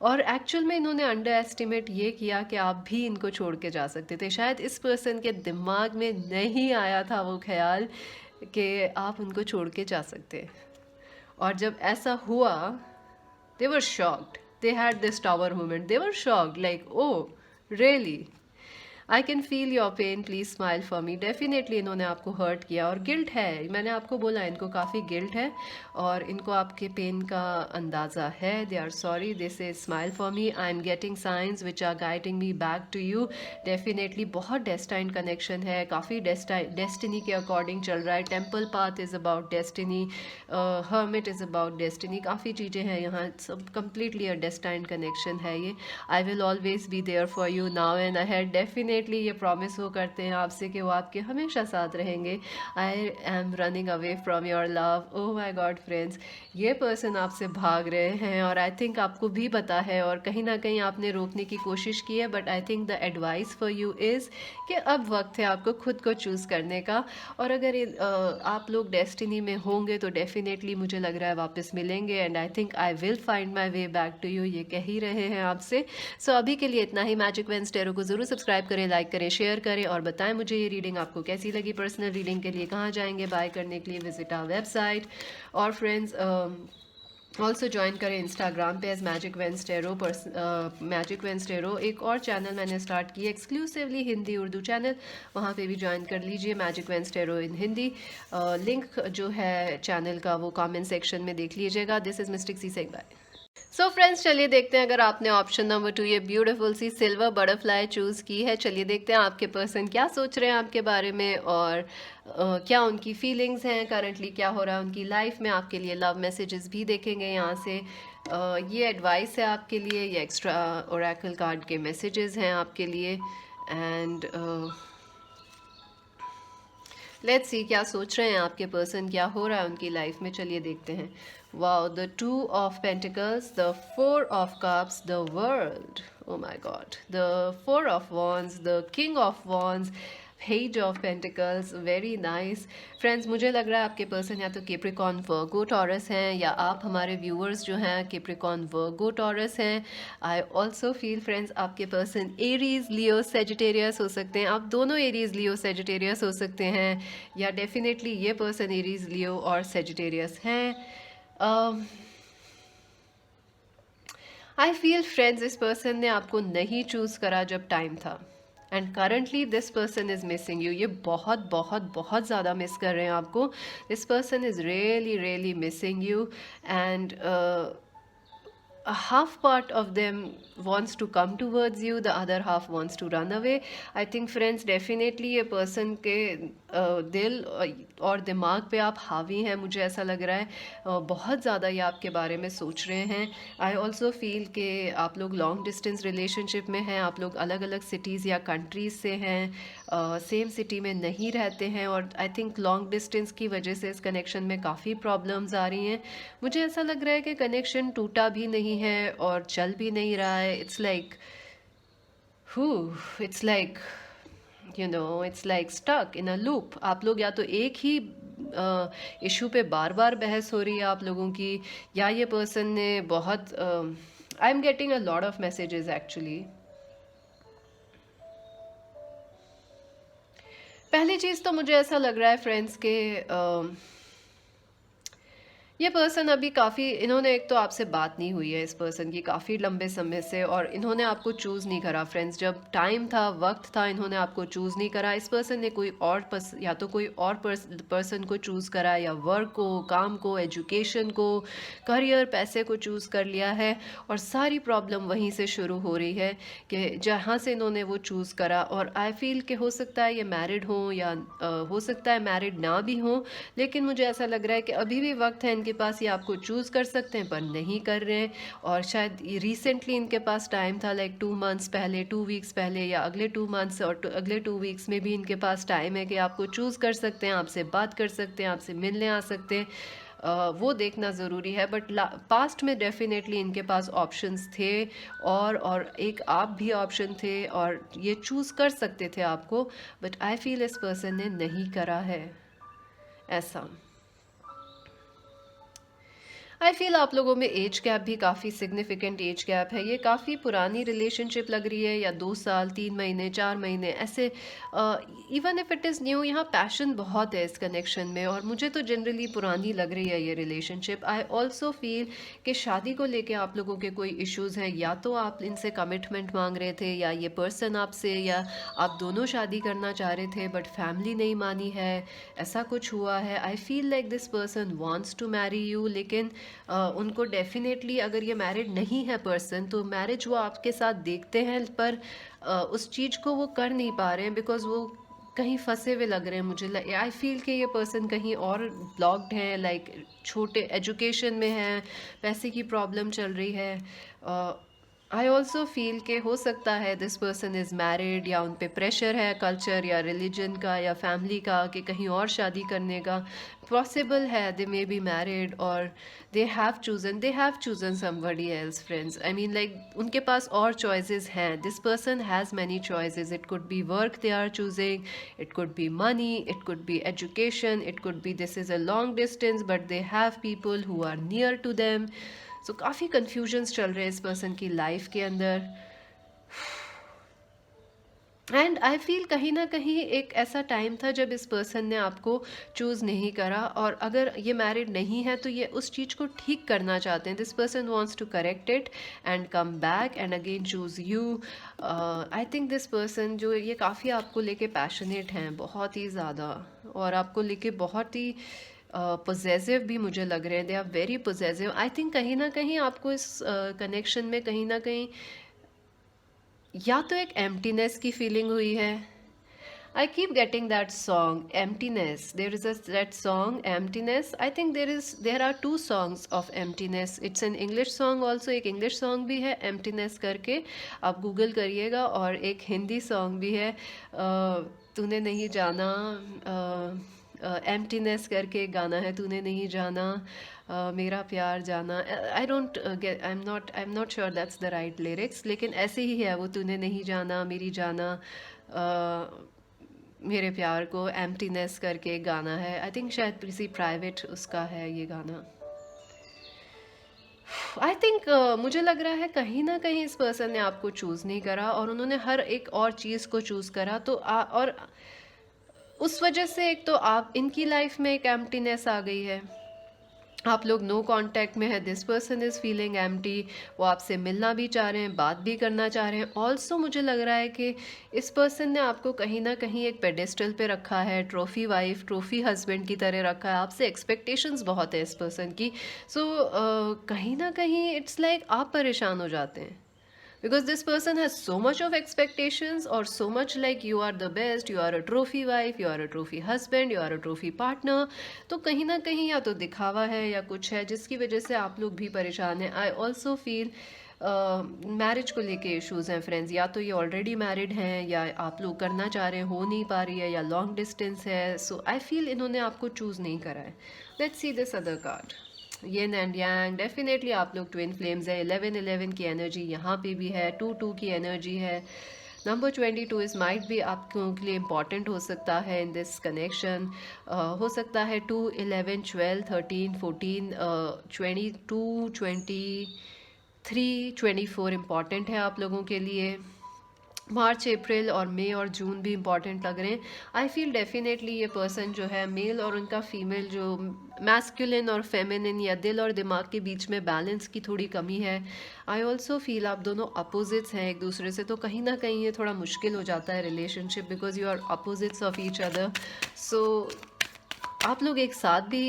और एक्चुअल में इन्होंने अंडर एस्टिमेट ये किया कि आप भी इनको छोड़ के जा सकते थे। शायद इस पर्सन के दिमाग में नहीं आया था वो ख्याल कि आप उनको छोड़ के जा सकते हैं, और जब ऐसा हुआ, they were shocked, they had this tower moment, they were shocked like oh really, I can feel your pain, please smile for me. Definitely इन्होंने आपको हर्ट किया और गिल्ट है, मैंने आपको बोला इनको काफ़ी गिल्ट है और इनको आपके पेन का अंदाज़ा है। They are sorry, they say smile for me, I am getting signs which are guiding me back to you. Definitely बहुत डेस्टाइन कनेक्शन है, काफ़ी डेस्टिनी के अकॉर्डिंग चल रहा है। Temple path is about destiny, hermit is about destiny, काफ़ी चीज़ें हैं यहाँ, सब कम्प्लीटली अ डेस्टाइन कनेक्शन है ये। I will always be there for you now and ahead. Definitely ये प्रॉमिस वो करते हैं आपसे कि वो आपके हमेशा साथ रहेंगे। I am running away from your love. Oh my God friends, ये पर्सन आपसे भाग रहे हैं और आई थिंक आपको भी पता है और कहीं ना कहीं आपने रोकने की कोशिश की है, but I think the advice for you is कि अब वक्त है आपको खुद को चूज़ करने का। और अगर आप लोग डेस्टिनी में होंगे तो डेफिनेटली मुझे लग रहा है वापस मिलेंगे, and I think I will find my way back to you, ये कह ही रहे हैं आपसे। सो अभी के लिए इतना ही। मैजिक वेडनेसडे को ज़रूर सब्सक्राइब करें, लाइक करें, शेयर करें और बताएं मुझे ये रीडिंग आपको कैसी लगी। पर्सनल रीडिंग के लिए कहाँ जाएंगे बाय करने के लिए, विजिट आवर वेबसाइट। और फ्रेंड्स, ऑल्सो ज्वाइन करें इंस्टाग्राम पे एज मैजिक वेंसटेरो मैजिक वेंसटेरो। एक और चैनल मैंने स्टार्ट किया एक्सक्लूसिवली हिंदी उर्दू चैनल, वहाँ पे भी ज्वाइन कर लीजिए, मैजिक वेंसटेरो इन हिंदी। लिंक जो है चैनल का वो कमेंट सेक्शन में देख लीजिएगा। This is Mystic Sea saying bye. So friends, चलिए देखते हैं, अगर आपने ऑप्शन नंबर 2 ये beautiful sea silver butterfly choose की है, चलिए देखते हैं आपके पर्सन क्या सोच रहे हैं आपके बारे में, और क्या उनकी फीलिंग्स हैं, करंटली क्या हो रहा है उनकी लाइफ में। आपके लिए लव मैसेजेस भी देखेंगे यहाँ से। ये एडवाइस है आपके लिए, ये एक्स्ट्रा ओरेकल कार्ड के मैसेजेस हैं आपके लिए। एंड लेट्स सी क्या सोच रहे हैं आपके पर्सन, क्या हो रहा है उनकी लाइफ में, चलिए देखते हैं। Wow, the 2 of pentacles, the 4 of cups, the world, oh my God, the 4 of wands, the king of wands, page of pentacles, very nice. Friends, मुझे लग रहा है आपके पर्सन या तो कैप्रिकॉर्न वर्गो टॉरस हैं, या आप हमारे व्यूअर्स जो हैं कैप्रिकॉर्न वर्गो टॉरस हैं। आई ऑल्सो फील फ्रेंड्स आपके पर्सन एरीज लियो सेजिटेरियस हो सकते हैं, आप दोनों एरीज लियो सेजिटेरियस हो सकते हैं, या डेफिनेटली ये पर्सन एरीज लियो और सेजिटेरियस हैं। आई फील फ्रेंड्स इस पर्सन ने आपको नहीं चूज़ करा जब टाइम था, and currently this person is missing you. ये बहुत बहुत बहुत ज़्यादा मिस कर रहे हैं आपको। This person is really really missing you, and a half part of them wants to come towards you, the other half wants to run away. I think friends definitely ये person के दिल और दिमाग पे आप हावी हैं, मुझे ऐसा लग रहा है। बहुत ज़्यादा ये आपके बारे में सोच रहे हैं। आई ऑल्सो फील कि आप लोग लॉन्ग डिस्टेंस रिलेशनशिप में हैं, आप लोग अलग अलग सिटीज़ या कंट्रीज़ से हैं, सेम सिटी में नहीं रहते हैं, और आई थिंक लॉन्ग डिस्टेंस की वजह से इस कनेक्शन में काफ़ी प्रॉब्लम्स आ रही हैं। मुझे ऐसा लग रहा है कि कनेक्शन टूटा भी नहीं है और चल भी नहीं रहा है। It's like it's like it's like stuck in a loop. आप लोग या तो एक ही इशू पे बार बार बहस हो रही है आप लोगों की, या ये पर्सन ने बहुत आई am getting a lot of messages actually. पहली चीज़ तो मुझे ऐसा लग रहा है फ्रेंड्स के ये पर्सन अभी काफ़ी, इन्होंने एक तो आपसे बात नहीं हुई है इस पर्सन की काफ़ी लंबे समय से, और इन्होंने आपको चूज़ नहीं करा फ्रेंड्स। जब टाइम था, वक्त था, इन्होंने आपको चूज़ नहीं करा। इस पर्सन ने कोई और या तो कोई और पर्सन को चूज़ करा, या वर्क को, काम को, एजुकेशन को, करियर, पैसे को चूज़ कर लिया है, और सारी प्रॉब्लम वहीं से शुरू हो रही है कि जहाँ से इन्होंने वो चूज़ करा। और आई फील कि हो सकता है ये मैरिड हों, या हो सकता है मैरिड ना भी हों, लेकिन मुझे ऐसा लग रहा है कि अभी भी वक्त है इनके पास, ये आपको चूज़ कर सकते हैं पर नहीं कर रहे हैं। और शायद रिसेंटली इनके पास टाइम था, लाइक 2 मंथ्स पहले, 2 वीक्स पहले, या अगले 2 मंथ्स और अगले 2 वीक्स में भी इनके पास टाइम है कि आपको चूज़ कर सकते हैं, आपसे बात कर सकते हैं, आपसे मिलने आ सकते हैं। वो देखना ज़रूरी है। बट पास्ट में डेफिनेटली इनके पास ऑप्शंस थे, और एक आप भी ऑप्शन थे, और ये चूज़ कर सकते थे आपको, बट आई फील इस पर्सन ने नहीं करा है ऐसा। आई फील आप लोगों में एज गैप भी काफ़ी सिग्निफिकेंट एज गैप है। ये काफ़ी पुरानी रिलेशनशिप लग रही है, या 2 साल, 3 महीने, 4 महीने ऐसे। Even if it is new, यहाँ पैशन बहुत है इस कनेक्शन में, और मुझे तो जनरली पुरानी लग रही है ये रिलेशनशिप। आई ऑल्सो फील कि शादी को लेके आप लोगों के कोई इश्यूज़ हैं, या तो आप इनसे कमिटमेंट मांग रहे थे, या ये पर्सन आपसे, या आप दोनों शादी करना चाह रहे थे बट फैमिली नहीं मानी है, ऐसा कुछ हुआ है। I feel like this person wants to marry you, लेकिन उनको डेफिनेटली, अगर ये मैरिड नहीं है पर्सन, तो मैरिज वो आपके साथ देखते हैं, पर उस चीज़ को वो कर नहीं पा रहे हैं, बिकॉज वो कहीं फंसे हुए लग रहे हैं। मुझे आई फील कि ये पर्सन कहीं और ब्लॉक्ड है, लाइक छोटे एजुकेशन में है, पैसे की प्रॉब्लम चल रही है। आई ऑल्सो फील कि हो सकता है दिस पर्सन इज़ मैरिड, या उन पे प्रेशर है कल्चर या रिलीजन का या फैमिली का कि कहीं और शादी करने का। पॉसिबल है दे मे बी मैरिड, और they have chosen somebody else friends. I mean like उनके पास और चॉइसेस हैं। This person has many choices. It could be work they are choosing, it could be money, it could be education, it could be this is a long distance but they have people who are near to them. So काफ़ी confusions चल रहे हैं इस person की life के अंदर। And I feel कहीं ना कहीं एक ऐसा टाइम था जब इस पर्सन ने आपको चूज़ नहीं करा, और अगर ये मैरिड नहीं है तो ये उस चीज़ को ठीक करना चाहते हैं. This person wants to correct it and come back and again choose you. I think this person जो ये काफ़ी आपको लेके पैशनेट हैं बहुत ही ज़्यादा, और आपको लेके बहुत ही पोजेसिव भी मुझे लग रहे हैं. They are very possessive. I think कहीं ना कहीं आपको इस कनेक्शन में कहीं ना कहीं या तो एक एम्प्टीनेस की फीलिंग हुई है. I keep getting that song emptiness. There is that song emptiness. I think there are two songs of emptiness. It's an English song also. एक इंग्लिश सॉन्ग भी है एम्प्टीनेस करके, आप गूगल करिएगा. और एक हिंदी सॉन्ग भी है तूने नहीं जाना, एम्प्टीनेस करके एक गाना है, तूने नहीं जाना मेरा प्यार जाना. I don't get, I am not sure that's the right lyrics, लेकिन ऐसे ही है वो, तूने नहीं जाना मेरी जाना मेरे प्यार को एम्प्टीनेस करके एक गाना है. आई थिंक शायद किसी प्राइवेट उसका है ये गाना. आई थिंक मुझे लग रहा है कहीं ना कहीं इस पर्सन ने आपको चूज़ नहीं करा, और उन्होंने हर एक और चीज़ को चूज़ करा. तो और उस वजह से एक तो आप इनकी लाइफ में एक एम्प्टीनेस आ गई है. आप लोग नो कांटेक्ट में है. This person is feeling empty. वो आपसे मिलना भी चाह रहे हैं, बात भी करना चाह रहे हैं. ऑल्सो मुझे लग रहा है कि इस पर्सन ने आपको कहीं ना कहीं एक पेडेस्टल पे रखा है, ट्रॉफी वाइफ, ट्रॉफी हस्बैंड की तरह रखा है. आपसे एक्सपेक्टेशंस बहुत है इस पर्सन की. सो कहीं ना कहीं इट्स लाइक आप परेशान हो जाते हैं, because this person has so much of expectations, or so much like you are the best, you are a trophy wife, you are a trophy husband, you are a trophy partner. तो कहीं ना कहीं या तो दिखावा है या कुछ है जिसकी वजह से आप लोग भी परेशान हैं. आई ऑल्सो फील मैरिज को लेके इश्यूज हैं फ्रेंड्स. या तो ये ऑलरेडी मैरिड हैं, या आप लोग करना चाह रहे हैं, हो नहीं पा रही है, या लॉन्ग डिस्टेंस है. सो आई फील इन्होंने आपको चूज़ नहीं करा है. Let's see this other card. Yen and yang. Definitely आप लोग ट्विन फ्लेम्स है. 11-11 की एनर्जी यहाँ पे भी है. 2-2 की एनर्जी है. नंबर 22 इस माइट भी आपके लिए इम्पॉर्टेंट हो सकता है इन दिस कनेक्शन. हो सकता है 2, 11, 12, 13, 14, 22, 23, 24 इम्पॉर्टेंट है आप लोगों के लिए. मार्च, अप्रैल और मई और जून भी इम्पॉर्टेंट लग रहे हैं. आई फील डेफिनेटली ये पर्सन जो है मेल और उनका फीमेल जो मैस्कुलिन और फेमिनिन या दिल और दिमाग के बीच में बैलेंस की थोड़ी कमी है. आई ऑल्सो फील आप दोनों अपोजिट्स हैं एक दूसरे से, तो कहीं ना कहीं ये थोड़ा मुश्किल हो जाता है relationship, because you are opposites of each other. So आप लोग एक साथ भी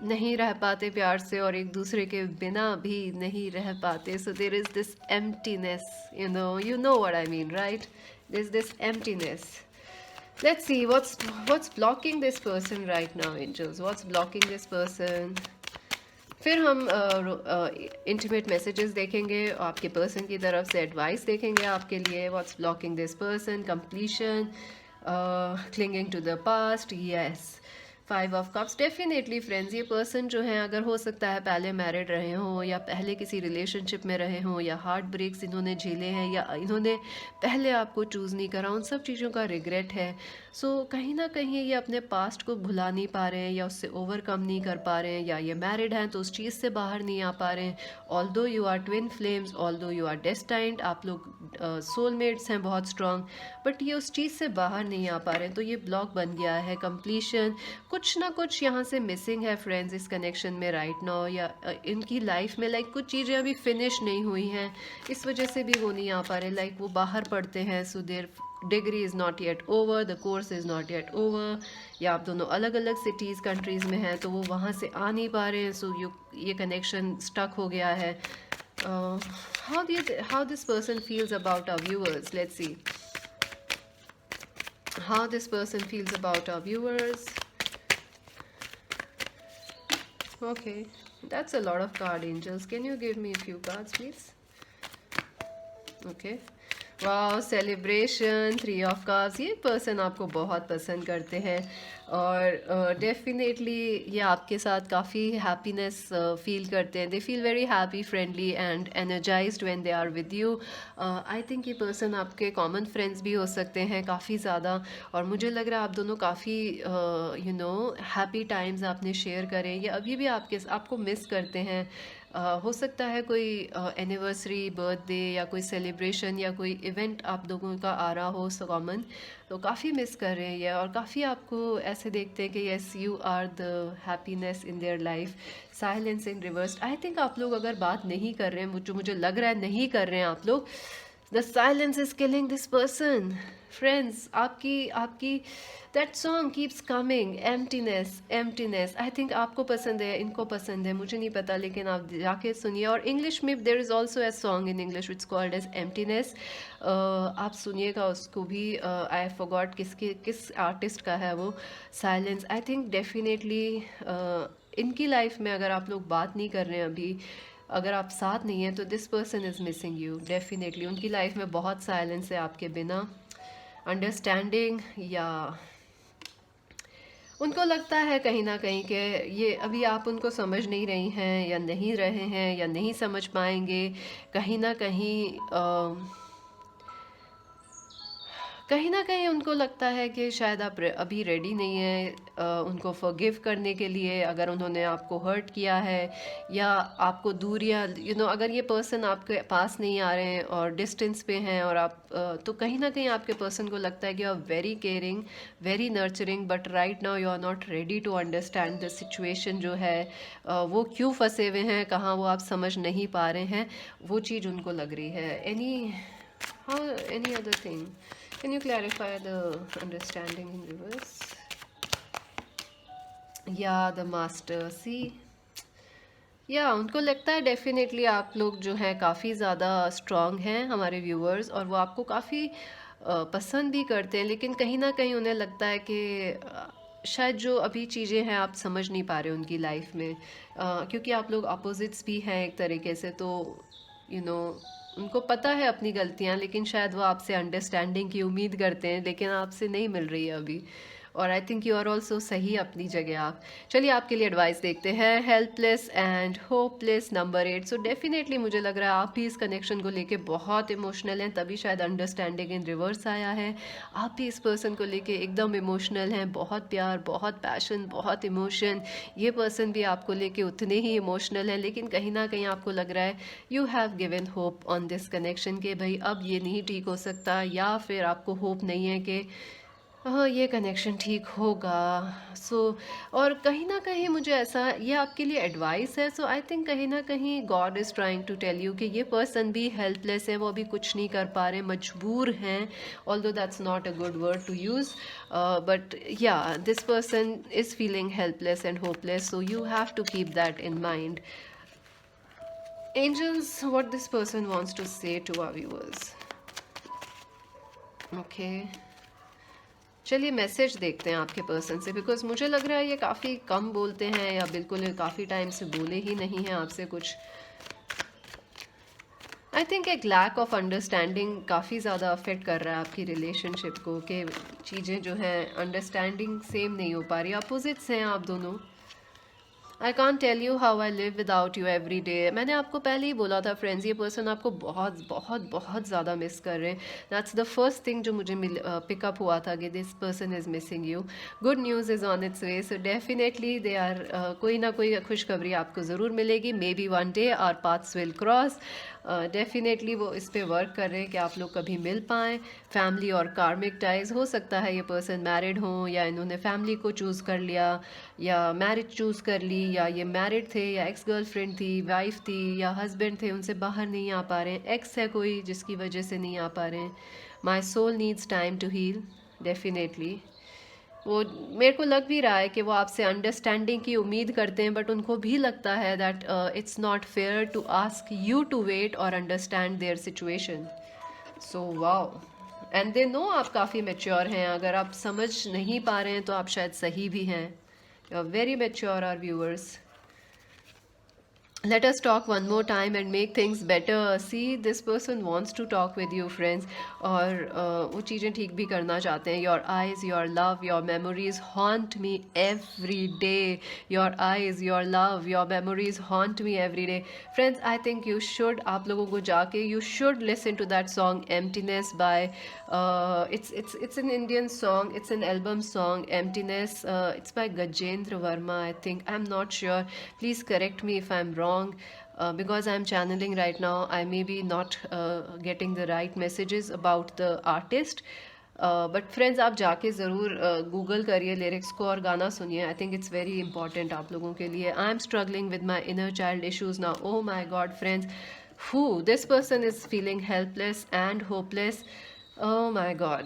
नहीं रह पाते प्यार से, और एक दूसरे के बिना भी नहीं रह पाते. So there is this emptiness, you know what I mean, right? There's this emptiness. Let's see what's blocking this person right now, angels. What's blocking this person? फिर हम इंटीमेट मैसेजेस देखेंगे, आपके पर्सन की तरफ से एडवाइस देखेंगे आपके लिए. What's blocking this person? Completion, clinging to the past. Yes, 5 of cups. Definitely friends, ये पर्सन जो है अगर हो सकता है पहले मैरिड रहे हों, या पहले किसी रिलेशनशिप में रहे हों, या हार्ट ब्रेक्स इन्होंने झेले हैं, या इन्होंने पहले आपको चूज़ नहीं करा, उन सब चीज़ों का रिग्रेट है. सो कहीं ना कहीं ये अपने पास्ट को भुला नहीं पा रहे हैं, या उससे ओवरकम नहीं कर पा रहे हैं, या ये मैरिड हैं तो उस चीज़ से बाहर नहीं आ पा रहे हैं. Although you are twin flames, although you are destined, आप लोग सोलमेट्स हैं बहुत स्ट्रॉन्ग, बट ये उस चीज़ से बाहर नहीं आ पा रहे हैं. तो ये ब्लॉक बन गया है. कंप्लीशन, कुछ ना कुछ यहाँ से मिसिंग है फ्रेंड्स इस कनेक्शन में राइट नाउ, या इनकी लाइफ में लाइक कुछ चीज़ें अभी फिनिश नहीं हुई हैं, इस वजह से भी वो नहीं आ पा रहे. लाइक वो बाहर पढ़ते हैं, so there degree is not yet over, the course is not yet over, या आप दोनों अलग अलग सिटीज़ कंट्रीज़ में हैं तो वो वहाँ से आ नहीं पा रहे हैं. सो ये कनेक्शन स्टक हो गया है. how this person feels about our viewers. Let's see how this person feels about our viewers. Okay, that's a lot of card, angels. Can you give me a few cards, please? Okay. वाह, celebration, 3 of cups. ये person आपको बहुत पसंद करते हैं, और definitely ये आपके साथ काफ़ी हैप्पीनेस फील करते हैं. They feel very happy, friendly and energized when they are with you. I think ये पर्सन आपके कॉमन फ्रेंड्स भी हो सकते हैं काफ़ी ज़्यादा, और मुझे लग रहा है आप दोनों काफ़ी हैप्पी टाइम्स आपने शेयर करें. ये अभी भी आपको मिस करते हैं. हो सकता है कोई एनिवर्सरी, बर्थडे या कोई सेलिब्रेशन या कोई इवेंट आप लोगों का आ रहा हो सो कॉमन, तो काफ़ी मिस कर रहे हैं ये, और काफ़ी आपको ऐसे देखते हैं कि yes you are the happiness in their life. Silence in reverse, I think आप लोग अगर बात नहीं कर रहे हैं, जो मुझे लग रहा है नहीं कर रहे हैं आप लोग, the silence is killing this person. Friends, आपकी आपकी that song keeps coming, emptiness emptiness. I think आपको पसंद है, इनको पसंद है, मुझे नहीं पता, लेकिन आप जाके सुनिए। और इंग्लिश में there is also a song in English which called as emptiness. आप सुनिएगा उसको भी। आई फॉरगॉट किस आर्टिस्ट का है वो। साइलेंस, आई थिंक डेफिनेटली इनकी लाइफ में अगर आप लोग बात नहीं कर रहे हैं अभी, अगर आप साथ नहीं हैं, तो this person is missing you definitely. उनकी लाइफ में बहुत साइलेंस है आपके बिना अंडरस्टैंडिंग, या उनको लगता है कहीं ना कहीं कि ये अभी आप उनको समझ नहीं रही हैं, या नहीं रहे हैं, या नहीं समझ पाएंगे। कहीं ना कहीं उनको लगता है कि शायद आप अभी रेडी नहीं हैं उनको फॉरगिव करने के लिए, अगर उन्होंने आपको हर्ट किया है, या आपको दूरियां, अगर ये पर्सन आपके पास नहीं आ रहे हैं और डिस्टेंस पे हैं, और आप तो कहीं ना कहीं आपके पर्सन को लगता है कि you are very caring, very nurturing, but right now you are not ready to understand the situation जो है। वो क्यों फंसे हुए हैं, कहाँ वो आप समझ नहीं पा रहे हैं, वो चीज़ उनको लग रही है। Any other thing, can you clarify the understanding in reverse? Yeah, the master, see, या उनको लगता है डेफिनेटली आप लोग जो हैं काफ़ी ज़्यादा स्ट्रॉन्ग हैं हमारे व्यूअर्स, और वो आपको काफ़ी पसंद भी करते हैं, लेकिन कहीं ना कहीं उन्हें लगता है कि शायद जो अभी चीज़ें हैं आप समझ नहीं पा रहे उनकी लाइफ में, क्योंकि आप लोग अपोजिट्स भी हैं एक तरीके से, तो यू you नो उनको पता है अपनी गलतियां, लेकिन शायद वो आपसे अंडरस्टैंडिंग की उम्मीद करते हैं, लेकिन आपसे नहीं मिल रही है अभी। और I think you are also सही अपनी जगह आप। चलिए आपके लिए एडवाइस देखते हैं, helpless and hopeless number 8। So definitely मुझे लग रहा है आप भी इस कनेक्शन को लेके बहुत इमोशनल हैं, तभी शायद अंडरस्टैंडिंग इन रिवर्स आया है। आप भी इस पर्सन को लेके एकदम इमोशनल हैं, बहुत प्यार, बहुत पैशन, बहुत इमोशन। ये पर्सन भी आपको लेके उतने ही इमोशनल हैं, लेकिन कहीं ना कहीं आपको लग रहा है you have given hope on this connection के भाई अब ये नहीं ठीक हो सकता, या फिर आपको होप नहीं है कि हाँ ये कनेक्शन ठीक होगा। और कहीं ना कहीं मुझे ऐसा, ये आपके लिए एडवाइस है, सो आई थिंक कहीं ना कहीं God is trying to tell you कि ये पर्सन भी हेल्पलेस है, वो अभी कुछ नहीं कर पा रहे, मजबूर हैं। Although that's not a good word to use, but yeah this person is feeling helpless and hopeless, so you have to keep that in mind. Angels, what this person wants to say to our viewers. Okay. चलिए message देखते हैं आपके person से, because मुझे लग रहा है ये काफ़ी कम बोलते हैं, या बिल्कुल काफ़ी टाइम से बोले ही नहीं हैं आपसे कुछ। आई थिंक एक लैक ऑफ अंडरस्टैंडिंग काफ़ी ज़्यादा अफेक्ट कर रहा है आपकी रिलेशनशिप को, कि चीज़ें जो हैं अंडरस्टैंडिंग सेम नहीं हो पा रही, अपोजिट्स हैं आप दोनों। I can't tell you how I live without you every day. मैंने आपको पहले ही बोला था फ्रेंड्स, ये पर्सन आपको बहुत बहुत बहुत ज़्यादा मिस कर रहे हैं। दैट्स द फर्स्ट थिंग जो मुझे पिकअप हुआ था कि this person is missing you. Good news is on its way, so definitely they are, कोई ना कोई खुशखबरी आपको ज़रूर मिलेगी। Maybe one day our paths will cross. Definitely वो इस पे वर्क कर रहे हैं कि आप लोग कभी मिल पाएँ। फैमिली और कार्मिक टाइज, हो सकता है ये पर्सन मैरिड हों, या इन्होंने फैमिली को चूज़ कर लिया, या मैरिज चूज़ कर ली, या ये मैरिड थे, या एक्स गर्लफ्रेंड थी, वाइफ थी, या हस्बैंड थे, उनसे बाहर नहीं आ पा रहे हैं, एक्स है कोई जिसकी वजह से नहीं आ पा रहे हैं। My soul needs time to heal. Definitely वो मेरे को लग भी रहा है कि वो आपसे अंडरस्टैंडिंग की उम्मीद करते हैं, बट उनको भी लगता है that it's not fair to ask you to wait और understand their situation. So wow, and they know आप काफ़ी मेच्योर हैं। अगर आप समझ नहीं पा रहे हैं तो आप शायद सही भी हैं। You are very mature our viewers. Let us talk one more time and make things better. See, this person wants to talk with you, friends. और वो चीज़ें ठीक भी करना चाहते हैं. Your eyes, your love, your memories haunt me every day. Your eyes, your love, your memories haunt me every day. Friends, I think you should, आप लोगों को जाके, you should listen to that song Emptiness by, it's an Indian song. It's an album song, Emptiness. It's by Gajendra Verma, I think. I'm not sure. Please correct me if I'm wrong. wrong. Because I'm channeling right now, I may be not getting the right messages about the artist. But friends आप जाके ज़रूर Google करिए lyrics को और गाना सुनिए. I think it's very important आप लोगों के लिए. I am struggling with my inner child issues now. Oh my God friends, who this person is feeling helpless and hopeless. Oh my God.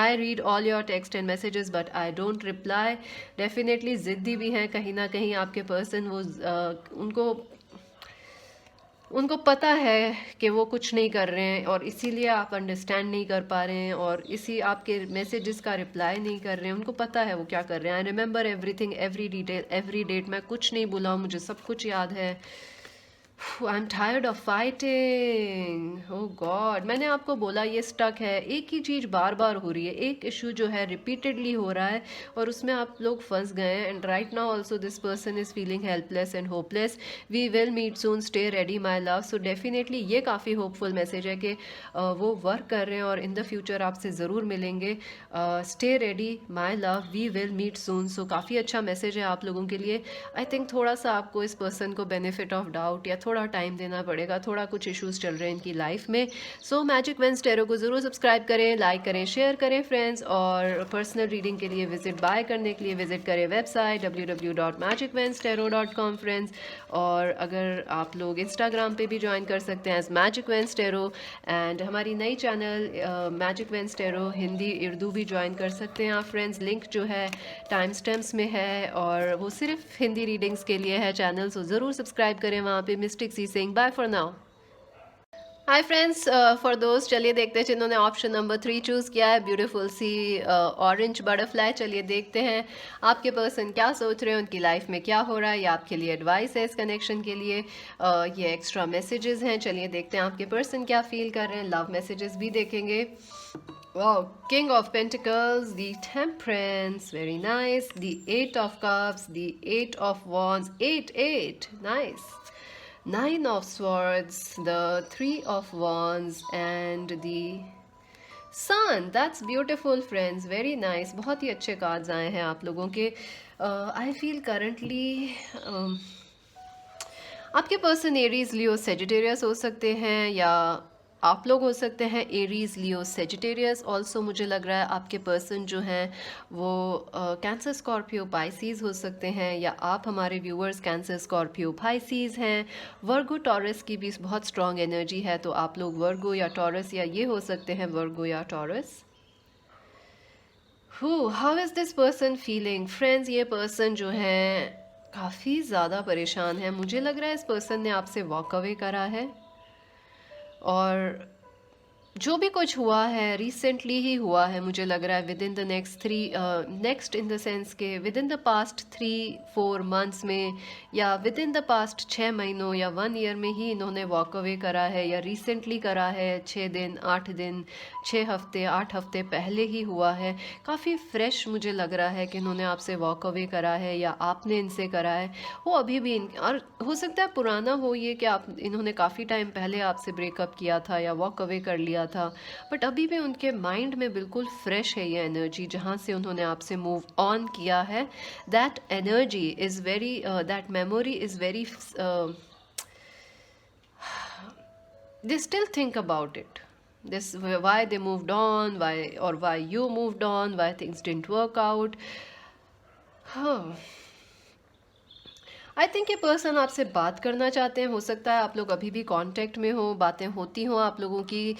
I read all your text and messages but I don't reply. Definitely ज़िद्दी भी हैं कहीं ना कहीं आपके person. वो उनको पता है कि वो कुछ नहीं कर रहे हैं और इसीलिए आप अंडरस्टैंड नहीं कर पा रहे हैं और इसी आपके मैसेजेस का रिप्लाई नहीं कर रहे हैं. उनको पता है वो क्या कर रहे हैं. I remember everything, every detail, every date. मैं कुछ नहीं भूला हूँ, मुझे सब कुछ याद है. I am tired of fighting. Oh God, मैंने आपको बोला ये स्टक है. एक ही चीज़ बार बार हो रही है. एक इशू जो है रिपीटेडली हो रहा है और उसमें आप लोग फंस गए हैं. And right now also this person is feeling helpless and hopeless. We will meet soon, stay ready my love. So definitely ये काफ़ी होपफुल मैसेज है कि वो वर्क कर रहे हैं और इन द फ्यूचर आपसे ज़रूर मिलेंगे. Stay ready my love, we will meet soon. So काफ़ी अच्छा मैसेज है आप लोगों के लिए. आई थिंक थोड़ा सा आपको इस पर्सन को बेनिफिट ऑफ डाउट या थोड़ा टाइम देना पड़ेगा. थोड़ा कुछ इश्यूज चल रहे हैं इनकी लाइफ में. सो मैजिक वेंस टैरो को ज़रूर सब्सक्राइब करें, लाइक करें, शेयर करें फ्रेंड्स. और पर्सनल रीडिंग के लिए विजिट बाय करने के लिए विजिट करें वेबसाइट www.magicvenstarot.com फ्रेंड्स. और अगर आप लोग इंस्टाग्राम पे भी ज्वाइन कर सकते हैं as Magic veins Tarot. And हमारी नई channel Magic veins Tarot Hindi Urdu भी ज्वाइन कर सकते हैं आप फ्रेंड्स. लिंक जो है टाइम स्टैम्प्स में है और वो सिर्फ हिंदी रीडिंग्स के लिए है चैनल. सो ज़रूर सब्सक्राइब करें वहाँ पे. Mystic Sea saying bye for now. Hi friends, for दोस्त चलिए देखते हैं जिन्होंने ऑप्शन नंबर 3 चूज़ किया है, ब्यूटीफुल सी ऑरेंज बटरफ्लाई. चलिए देखते हैं आपके पर्सन क्या सोच रहे हैं, उनकी लाइफ में क्या हो रहा है. या आपके लिए एडवाइस है इस कनेक्शन के लिए. ये एक्स्ट्रा मैसेजेस हैं. चलिए देखते हैं आपके पर्सन क्या फील कर रहे हैं. लव मैसेजेस भी देखेंगे. Wow, king of pentacles, the temperance, very nice. The 8 of cups, the 8 of wands, 8 nice. 9 of swords, the 3 of wands and the sun. That's beautiful friends, very nice. बहुत ही अच्छे cards आए हैं आप लोगों के. I feel currently आपके person Aries, लियो, Sagittarius हो सकते हैं या आप लोग हो सकते हैं एरीज, लियो, सेजिटेरियस. ऑल्सो मुझे लग रहा है आपके पर्सन जो हैं वो कैंसर, स्कॉर्पियो, पाइसीज हो सकते हैं या आप हमारे व्यूअर्स कैंसर, स्कॉर्पियो, पाइसीज हैं. वर्गो, टॉरस की भी बहुत स्ट्रॉन्ग एनर्जी है तो आप लोग वर्गो या टॉरस या ये हो सकते हैं वर्गो या taurus. How is this person feeling friends. ये पर्सन जो है काफ़ी ज़्यादा परेशान है. मुझे लग रहा है इस पर्सन ने आपसे वॉक अवे करा है और जो भी कुछ हुआ है रिसेंटली ही हुआ है. मुझे लग रहा है within the next in the sense के within the past 3-4 months में या विद इन द पास्ट 6 महीनों या 1 ईयर में ही इन्होंने वॉक अवे करा है या रिसेंटली करा है. 6 दिन, 8 दिन, 6 हफ्ते, 8 हफ्ते पहले ही हुआ है. काफ़ी फ्रेश मुझे लग रहा है कि इन्होंने आपसे वॉक अवे करा है या आपने इनसे करा है. वो अभी भी और हो सकता है पुराना हो ये कि आप इन्होंने काफ़ी टाइम पहले आपसे ब्रेकअप किया था या वॉक अवे कर लिया था. बट अभी भी उनके माइंड में बिल्कुल फ्रेश है ये एनर्जी जहाँ से उन्होंने आपसे मूव ऑन किया है. That energy is very, that memory is very, they still think about it. This why they moved on, why you moved on, why things didn't work out. I think ये person आपसे बात करना चाहते हैं. हो सकता है आप लोग अभी भी कांटेक्ट में हो, बातें होती हों आप लोगों की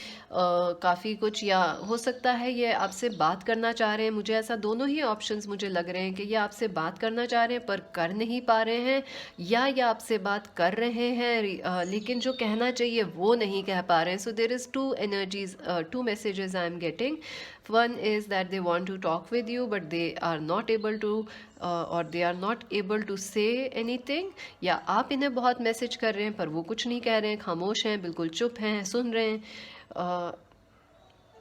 काफ़ी कुछ. या हो सकता है ये आपसे बात करना चाह रहे हैं. मुझे ऐसा दोनों ही ऑप्शंस मुझे लग रहे हैं कि ये आपसे बात करना चाह रहे हैं पर कर नहीं पा रहे हैं या ये आपसे बात कर रहे हैं लेकिन जो कहना चाहिए वो नहीं कह पा रहे हैं. So there is 2 energies, 2 messages I am getting. One is that they want to talk with you but they are not able to or they are not able to say anything. या आप इन्हें बहुत message कर रहे हैं पर वो कुछ नहीं कह रहे हैं, खामोश हैं, बिल्कुल चुप हैं, सुन रहे हैं.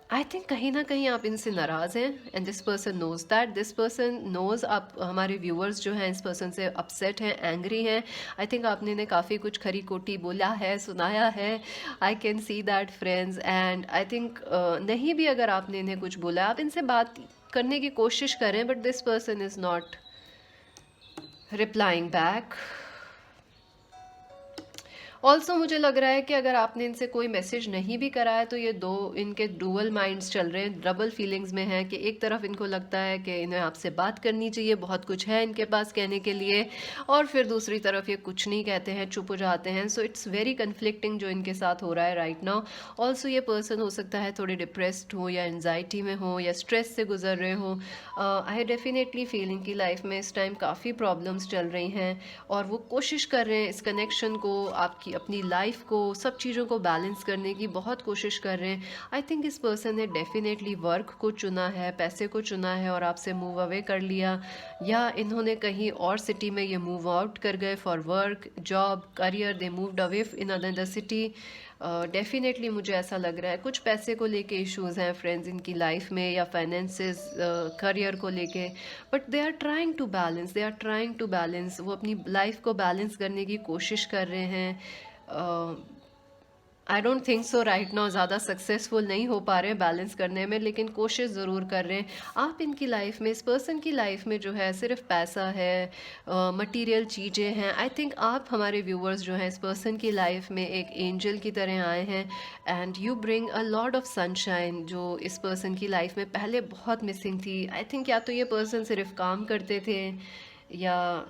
आई थिंक कहीं ना कहीं आप इनसे नाराज़ हैं and this person knows that. This person knows आप हमारे व्यूअर्स जो हैं इस पर्सन से अपसेट हैं, एंग्री हैं. आई थिंक आपने इन्हें काफ़ी कुछ खरी खोटी बोला है, सुनाया है. I can see that friends. And I think नहीं भी अगर आपने इन्हें कुछ बोला, आप इनसे बात करने की कोशिश करें but this person is not replying back. Also मुझे लग रहा है कि अगर आपने इनसे कोई मैसेज नहीं भी करा है तो ये दो इनके डुअल माइंड्स चल रहे हैं, डबल फीलिंग्स में हैं कि एक तरफ इनको लगता है कि इन्हें आपसे बात करनी चाहिए, बहुत कुछ है इनके पास कहने के लिए, और फिर दूसरी तरफ ये कुछ नहीं कहते हैं, चुप हो जाते हैं। सो इट्स वेरी कन्फ्लिक्टिंग जो इनके साथ हो रहा है राइट नाउ। ऑल्सो ये पर्सन हो सकता है थोड़े डिप्रेस्ड हो या एनजाइटी में हो या स्ट्रेस से गुजर रहे हो। आई डेफिनेटली फीलिंग की लाइफ में इस टाइम काफ़ी प्रॉब्लम्स चल रही हैं और वो कोशिश कर रहे हैं इस कनेक्शन को, आपकी अपनी लाइफ को, सब चीज़ों को बैलेंस करने की बहुत कोशिश कर रहे हैं। आई थिंक इस पर्सन ने डेफिनेटली वर्क को चुना है, पैसे को चुना है और आपसे मूव अवे कर लिया, या इन्होंने कहीं और सिटी में ये मूव आउट कर गए for work, job, career, they moved away in another city. Definitely मुझे ऐसा लग रहा है कुछ पैसे को लेके इश्यूज हैं फ्रेंड्स इनकी लाइफ में, या फाइनेंसेस, करियर को लेके, but they are trying to balance, they are trying to balance, वो अपनी लाइफ को बैलेंस करने की कोशिश कर रहे हैं। I don't think so right now ज़्यादा सक्सेसफुल नहीं हो पा रहे हैं बैलेंस करने में, लेकिन कोशिश ज़रूर कर रहे हैं। आप इनकी लाइफ में, इस पर्सन की लाइफ में जो है सिर्फ पैसा है, मटेरियल चीज़ें हैं। आई थिंक आप हमारे व्यूअर्स जो हैं इस पर्सन की लाइफ में एक एंजल की तरह आए हैं and you bring a lot of sunshine जो इस पर्सन की लाइफ में पहले बहुत मिसिंग थी। आई थिंक या तो ये पर्सन सिर्फ काम करते थे, या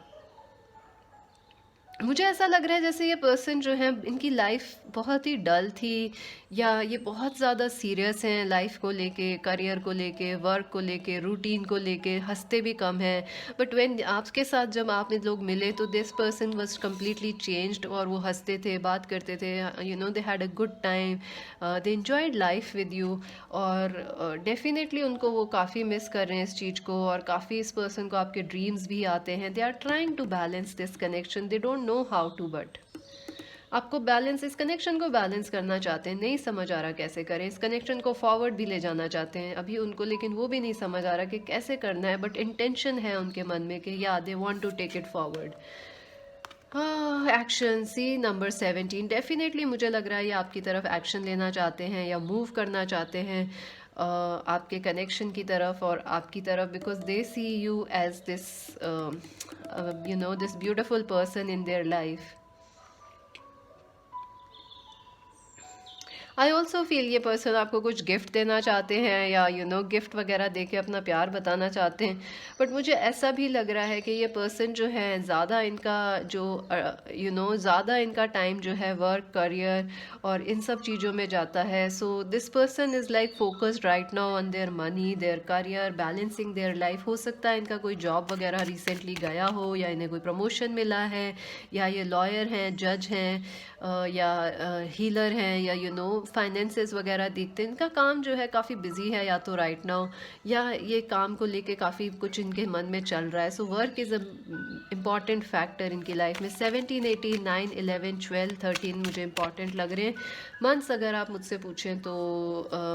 मुझे ऐसा लग रहा है जैसे ये पर्सन जो है इनकी लाइफ बहुत ही डल थी, या ये बहुत ज़्यादा सीरियस हैं लाइफ को लेके, करियर को लेके, वर्क को लेके, रूटीन को लेके, हंसते भी कम हैं। बट व्हेन आपके साथ जब आप लोग मिले तो this person was completely changed, और वो हंसते थे, बात करते थे, you know they had a good time, they enjoyed life with you. और डेफिनेटली उनको वो काफ़ी मिस कर रहे हैं इस चीज़ को, और काफ़ी इस पर्सन को आपके ड्रीम्स भी आते हैं। They are trying to balance this connection, they don't know how to, but आपको बैलेंस, इस कनेक्शन को बैलेंस करना चाहते हैं, नहीं समझ आ रहा कैसे करें। इस कनेक्शन को फॉरवर्ड भी ले जाना चाहते हैं अभी उनको, लेकिन वो भी नहीं समझ आ रहा कि कैसे करना है, बट इंटेंशन है उनके मन में कि या they want to take it forward. Action, see number 17, definitely मुझे लग रहा है ये आपकी तरफ एक्शन लेना चाहते हैं या मूव करना चाहते हैं आपके कनेक्शन की तरफ और आपकी तरफ, because they see you as this you know this beautiful person in their life. I also feel ये पर्सन आपको कुछ गिफ्ट देना चाहते हैं, या यू नो गिफ्ट वगैरह दे के अपना प्यार बताना चाहते हैं। बट मुझे ऐसा भी लग रहा है कि ये पर्सन जो है ज़्यादा इनका जो यू नो ज़्यादा इनका टाइम जो है वर्क, करियर और इन सब चीज़ों में जाता है। So this person is like focused right now on their money, their career, balancing their life. हो सकता है इनका कोई जॉब वगैरह रिसेंटली गया हो, या इन्हें कोई प्रमोशन मिला है, या ये लॉयर हैं, जज हैं, या हीलर हैं, या यू नो फाइनेंसेस वगैरह देखते हैं। इनका काम जो है काफ़ी बिजी है या तो राइट नाउ, या ये काम को लेके काफ़ी कुछ इनके मन में चल रहा है। So work is a important factor इनकी लाइफ में। 17, 18, 9, 11, 12, 13 मुझे इम्पॉर्टेंट लग रहे हैं मंथ्स। अगर आप मुझसे पूछें तो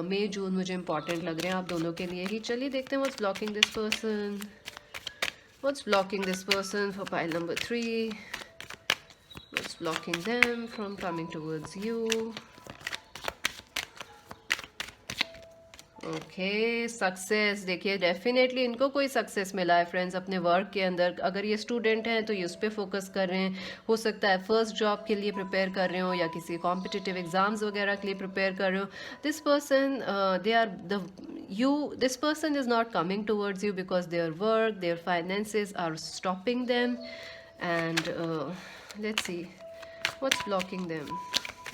मई, जून मुझे इम्पॉर्टेंट लग रहे हैं आप दोनों के लिए ही। चलिए देखते हैं what's blocking this person, what's blocking this person for pile number 3, what's blocking them from coming towards you. Okay, success, देखिए डेफिनेटली इनको कोई सक्सेस मिला है फ्रेंड्स अपने वर्क के अंदर। अगर ये स्टूडेंट हैं तो ये उस पर फोकस कर रहे हैं, हो सकता है फर्स्ट जॉब के लिए प्रिपेयर कर रहे हो, या किसी कॉम्पिटिटिव एग्जाम्स वगैरह के लिए प्रिपेयर कर रहे हो। This person they are the you, this person is not coming towards you because their work, their finances are stopping them, and let's see what's blocking them.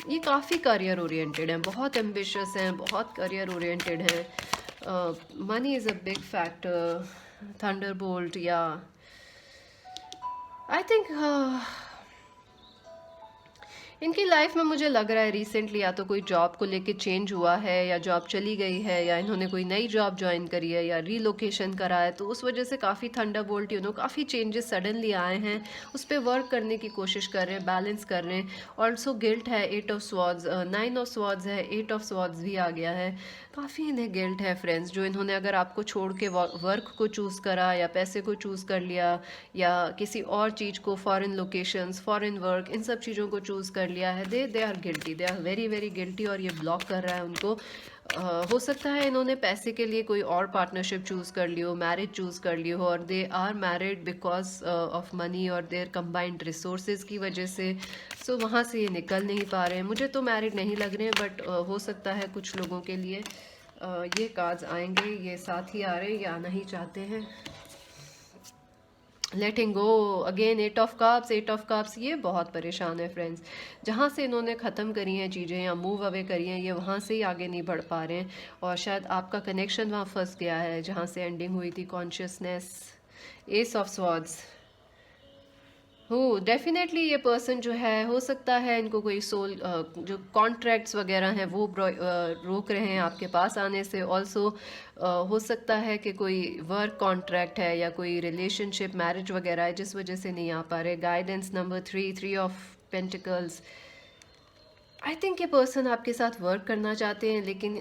ये काफ़ी करियर ओरिएंटेड हैं, बहुत एम्बिशियस हैं, बहुत career oriented हैं। Money is a big factor, Thunderbolt, या I think इनकी life में मुझे लग रहा है रिसेंटली या तो कोई जॉब को लेके चेंज हुआ है, या जॉब चली गई है, या इन्होंने कोई नई जॉब ज्वाइन करी है, या रीलोकेशन करा है, तो उस वजह से काफ़ी थंडरबोल्ट, यू नो काफ़ी चेंजेस सडनली आए हैं। उस पर वर्क करने की कोशिश कर रहे हैं, बैलेंस कर रहे हैं। ऑल्सो गिल्ट है, 8 ऑफ स्वॉर्ड्स, 9 ऑफ स्वॉर्ड्स है, 8 ऑफ स्वॉर्ड्स भी आ गया है। काफ़ी इन्हें गिल्ट है फ्रेंड्स, जो इन्होंने अगर आपको छोड़ के वर्क को चूज़ करा, या पैसे को चूज़ कर लिया, या किसी और चीज़ को, फॉरेन लोकेशंस, फॉरेन वर्क, इन सब चीज़ों को चूज़ कर लिया है, they are guilty, they are very very guilty, और ये ब्लॉक कर रहा है उनको। हो सकता है इन्होंने पैसे के लिए कोई और पार्टनरशिप चूज़ कर ली हो, मैरिज चूज़ कर ली हो, और they are married because of money और देयर कंबाइंड रिसोर्सेज की वजह से। सो वहाँ से ये निकल नहीं पा रहे हैं। मुझे तो मैरिड नहीं लग रहे हैं, बट हो सकता है कुछ लोगों के लिए ये कार्ड्स आएंगे, ये साथ ही आ रहे हैं, ये आना ही चाहते हैं। Letting go again, 8 of cups, 8 of cups, ये बहुत परेशान है फ्रेंड्स। जहाँ से इन्होंने ख़त्म करी हैं चीज़ें या मूव अवे करी हैं, ये वहाँ से ही आगे नहीं बढ़ पा रहे हैं, और शायद आपका कनेक्शन वहाँ फंस गया है जहाँ से एंडिंग हुई थी कॉन्शियसनेस। एस ऑफ स्वॉर्ड्स, हो डेफिनेटली ये पर्सन जो है, हो सकता है इनको कोई सोल जो कॉन्ट्रैक्ट्स वगैरह हैं वो रोक रहे हैं आपके पास आने से। ऑल्सो हो सकता है कि कोई वर्क कॉन्ट्रैक्ट है या कोई रिलेशनशिप मैरिज वगैरह है जिस वजह से नहीं आ पा रहे। Guidance number 3, 3 of pentacles. I think ये पर्सन आपके साथ वर्क करना चाहते हैं, लेकिन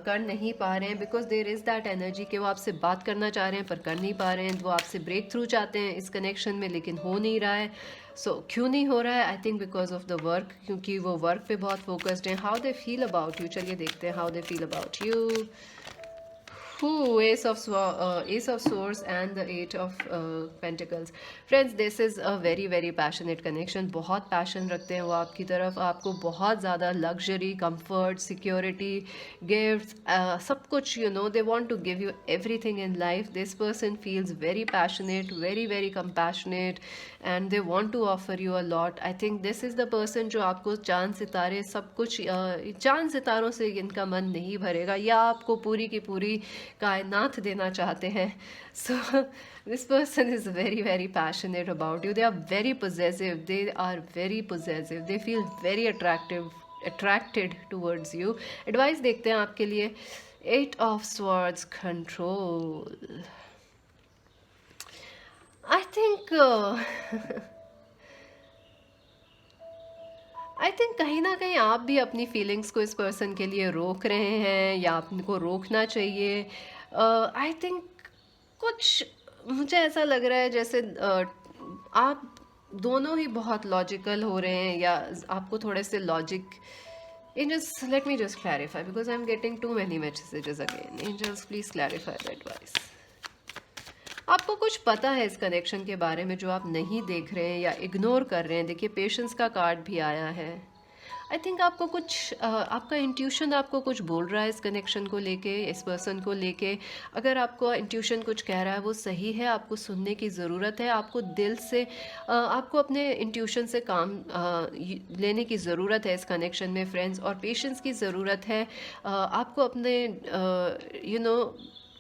कर नहीं पा रहे हैं because there is that energy कि वो आपसे बात करना चाह रहे हैं पर कर नहीं पा रहे हैं। वो आपसे ब्रेक थ्रू चाहते हैं इस कनेक्शन में, लेकिन हो नहीं रहा है। क्यों नहीं हो रहा है? I think because of the work, क्योंकि वो वर्क पे बहुत फोकस्ड हैं। How they feel about you, चलिए देखते हैं how they feel about you. Ace of Swords and the Eight of Pentacles. Friends, this is a very very passionate connection. बहुत passion रखते हैं वो आपकी तरफ, आपको बहुत ज़्यादा luxury, comfort, security, gifts, सब कुछ, they want to give you everything in life. This person feels very passionate, very very compassionate, and they want to offer you a lot. I think this is the person जो आपको चांद सितारे सब कुछ, चांद सितारों से इनका मन नहीं भरेगा, या आपको पूरी की पूरी कायनात देना चाहते हैं। So this person is very very passionate about you. They are very possessive, they are very possessive, they feel very attracted towards you. Advice देखते हैं आपके लिए। 8 of Swords, control. I think कहीं ना कहीं आप भी अपनी फीलिंग्स को इस पर्सन के लिए रोक रहे हैं, या आपको रोकना चाहिए। आई थिंक कुछ, मुझे ऐसा लग रहा है जैसे आप दोनों ही बहुत लॉजिकल हो रहे हैं, या आपको थोड़े से logic. Angels, let me just clarify because I am getting too many messages again. Angels, please clarify the advice. आपको कुछ पता है इस कनेक्शन के बारे में जो आप नहीं देख रहे हैं या इग्नोर कर रहे हैं। देखिए, पेशेंस का कार्ड भी आया है। आई थिंक आपको कुछ आपका इंट्यूशन आपको कुछ बोल रहा है इस कनेक्शन को लेके, इस पर्सन को लेके। अगर आपको इंट्यूशन कुछ कह रहा है वो सही है, आपको सुनने की ज़रूरत है। आपको दिल से आपको अपने इंट्यूशन से काम लेने की ज़रूरत है इस कनेक्शन में फ्रेंड्स, और पेशेंस की ज़रूरत है। आपको अपने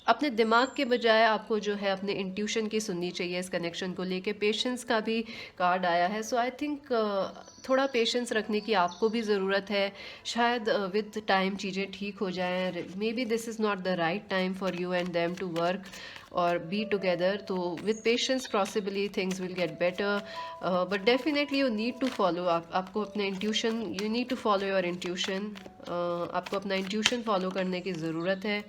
अपने दिमाग के बजाय आपको जो है अपने इंट्यूशन की सुननी चाहिए इस कनेक्शन को लेके। पेशेंस का भी कार्ड आया है। सो आई थिंक थोड़ा पेशेंस रखने की आपको भी ज़रूरत है। शायद विद टाइम चीज़ें ठीक हो जाएं। Maybe this is not the right time for you and them to work और बी टुगेदर। तो with patience possibly things will get better, but definitely you need to follow, आपको अपने intuition, you need to follow your intuition. आपको अपना intuition follow करने की ज़रूरत है।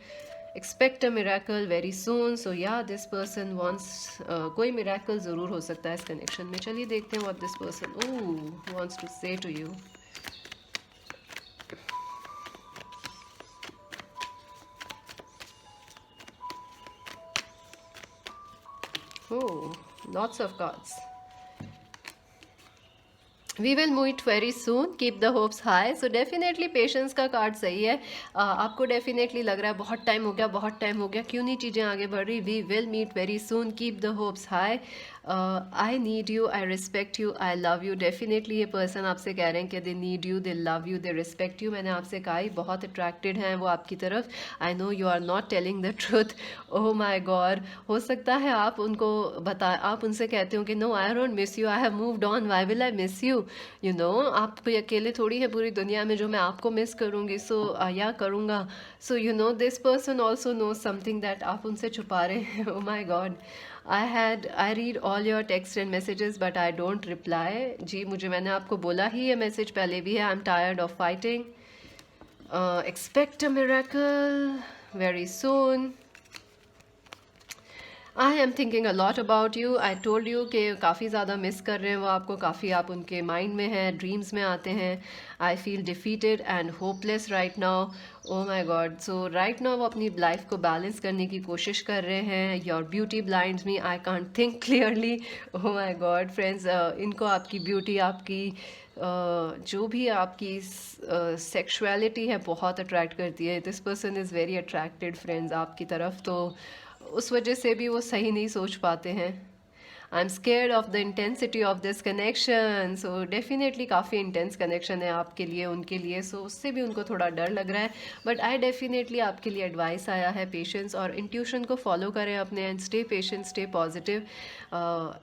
Expect a miracle very soon. So yeah this person wants, कोई miracle ज़रूर हो सकता है इस कनेक्शन में। चलिए देखते हैं what this person wants to say to you. Lots of cards. We will meet very soon, keep the hopes high. So definitely patience का कार्ड सही है। आपको डेफिनेटली लग रहा है बहुत टाइम हो गया, बहुत टाइम हो गया, क्यों नहीं चीज़ें आगे बढ़ रही। We will meet very soon, keep the hopes high. I need you, I respect you, I love you. Definitely ये पर्सन आपसे कह रहे हैं कि they need you, they love you, they respect you. मैंने आपसे कहा ही बहुत अट्रैक्टेड हैं वो आपकी तरफ। I know you are not telling the truth. Oh my God, हो सकता है आप उनको आप उनसे कहते हो कि no I don't miss you, I have moved on, why will I miss you. आप कोई अकेले थोड़ी है पूरी दुनिया में जो मैं आपको मिस करूँगी, या करूँगा। So this person also know something that आप उनसे छुपा रहे हैं। Oh my god, I read all your text and messages but I don't reply. जी, मैंने आपको बोला ही ये मैसेज पहले भी है। I am tired of fighting, expect a miracle very soon. I am thinking a lot about you. I told you कि काफ़ी ज़्यादा मिस कर रहे हैं वो आपको, काफ़ी आप उनके माइंड में हैं, ड्रीम्स में आते हैं। I feel defeated and hopeless right now. Oh my God. So right now वो अपनी लाइफ को बैलेंस करने की कोशिश कर रहे हैं। Your beauty blinds me, I can't think clearly. Oh my God friends, इनको आपकी ब्यूटी, आपकी जो भी आपकी सेक्सुअलिटी है बहुत अट्रैक्ट करती है। This person is very attracted friends आपकी तरफ, तो उस वजह से भी वो सही नहीं सोच पाते हैं। I am scared of the intensity of this connection. So definitely काफ़ी इंटेंस कनेक्शन है आपके लिए उनके लिए, सो उससे भी उनको थोड़ा डर लग रहा है। बट आई डेफिनेटली आपके लिए एडवाइस आया है, पेशेंस और इंट्यूशन को फॉलो करें अपने, and stay patient, stay positive.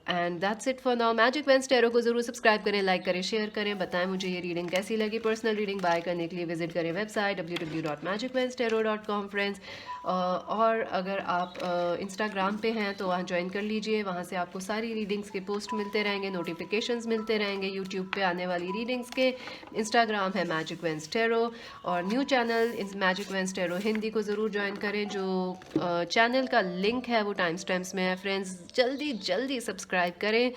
And that's it for now. Magic veins Tarot को ज़रूर सब्सक्राइब करें, लाइक करें, शेयर करें। बताएं मुझे ये रीडिंग कैसी लगी। पर्सनल रीडिंग बाय करने के लिए विजिट करें वेबसाइट www.magicwenstarot.com फ्रेंड्स। और अगर आप इंस्टाग्राम पे हैं तो वहाँ ज्वाइन कर लीजिए, वहाँ से आपको सारी रीडिंग्स के पोस्ट मिलते रहेंगे, नोटिफिकेशंस मिलते रहेंगे यूट्यूब पे आने वाली रीडिंग्स के। इंस्टाग्राम है मैजिक वेंस टैरो, और new channel Magic veins Tarot Hindi को ज़रूर ज्वाइन करें। जो चैनल का लिंक है वो टाइम स्टैम्प्स में है फ्रेंड्स, जल्दी जल्दी सब्सक्राइब करें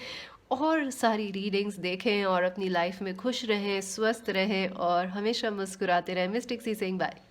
और सारी रीडिंग्स देखें और अपनी लाइफ में खुश रहें, स्वस्थ रहें और हमेशा मुस्कुराते रहें। मिस्टिक सी सिंह, बाय।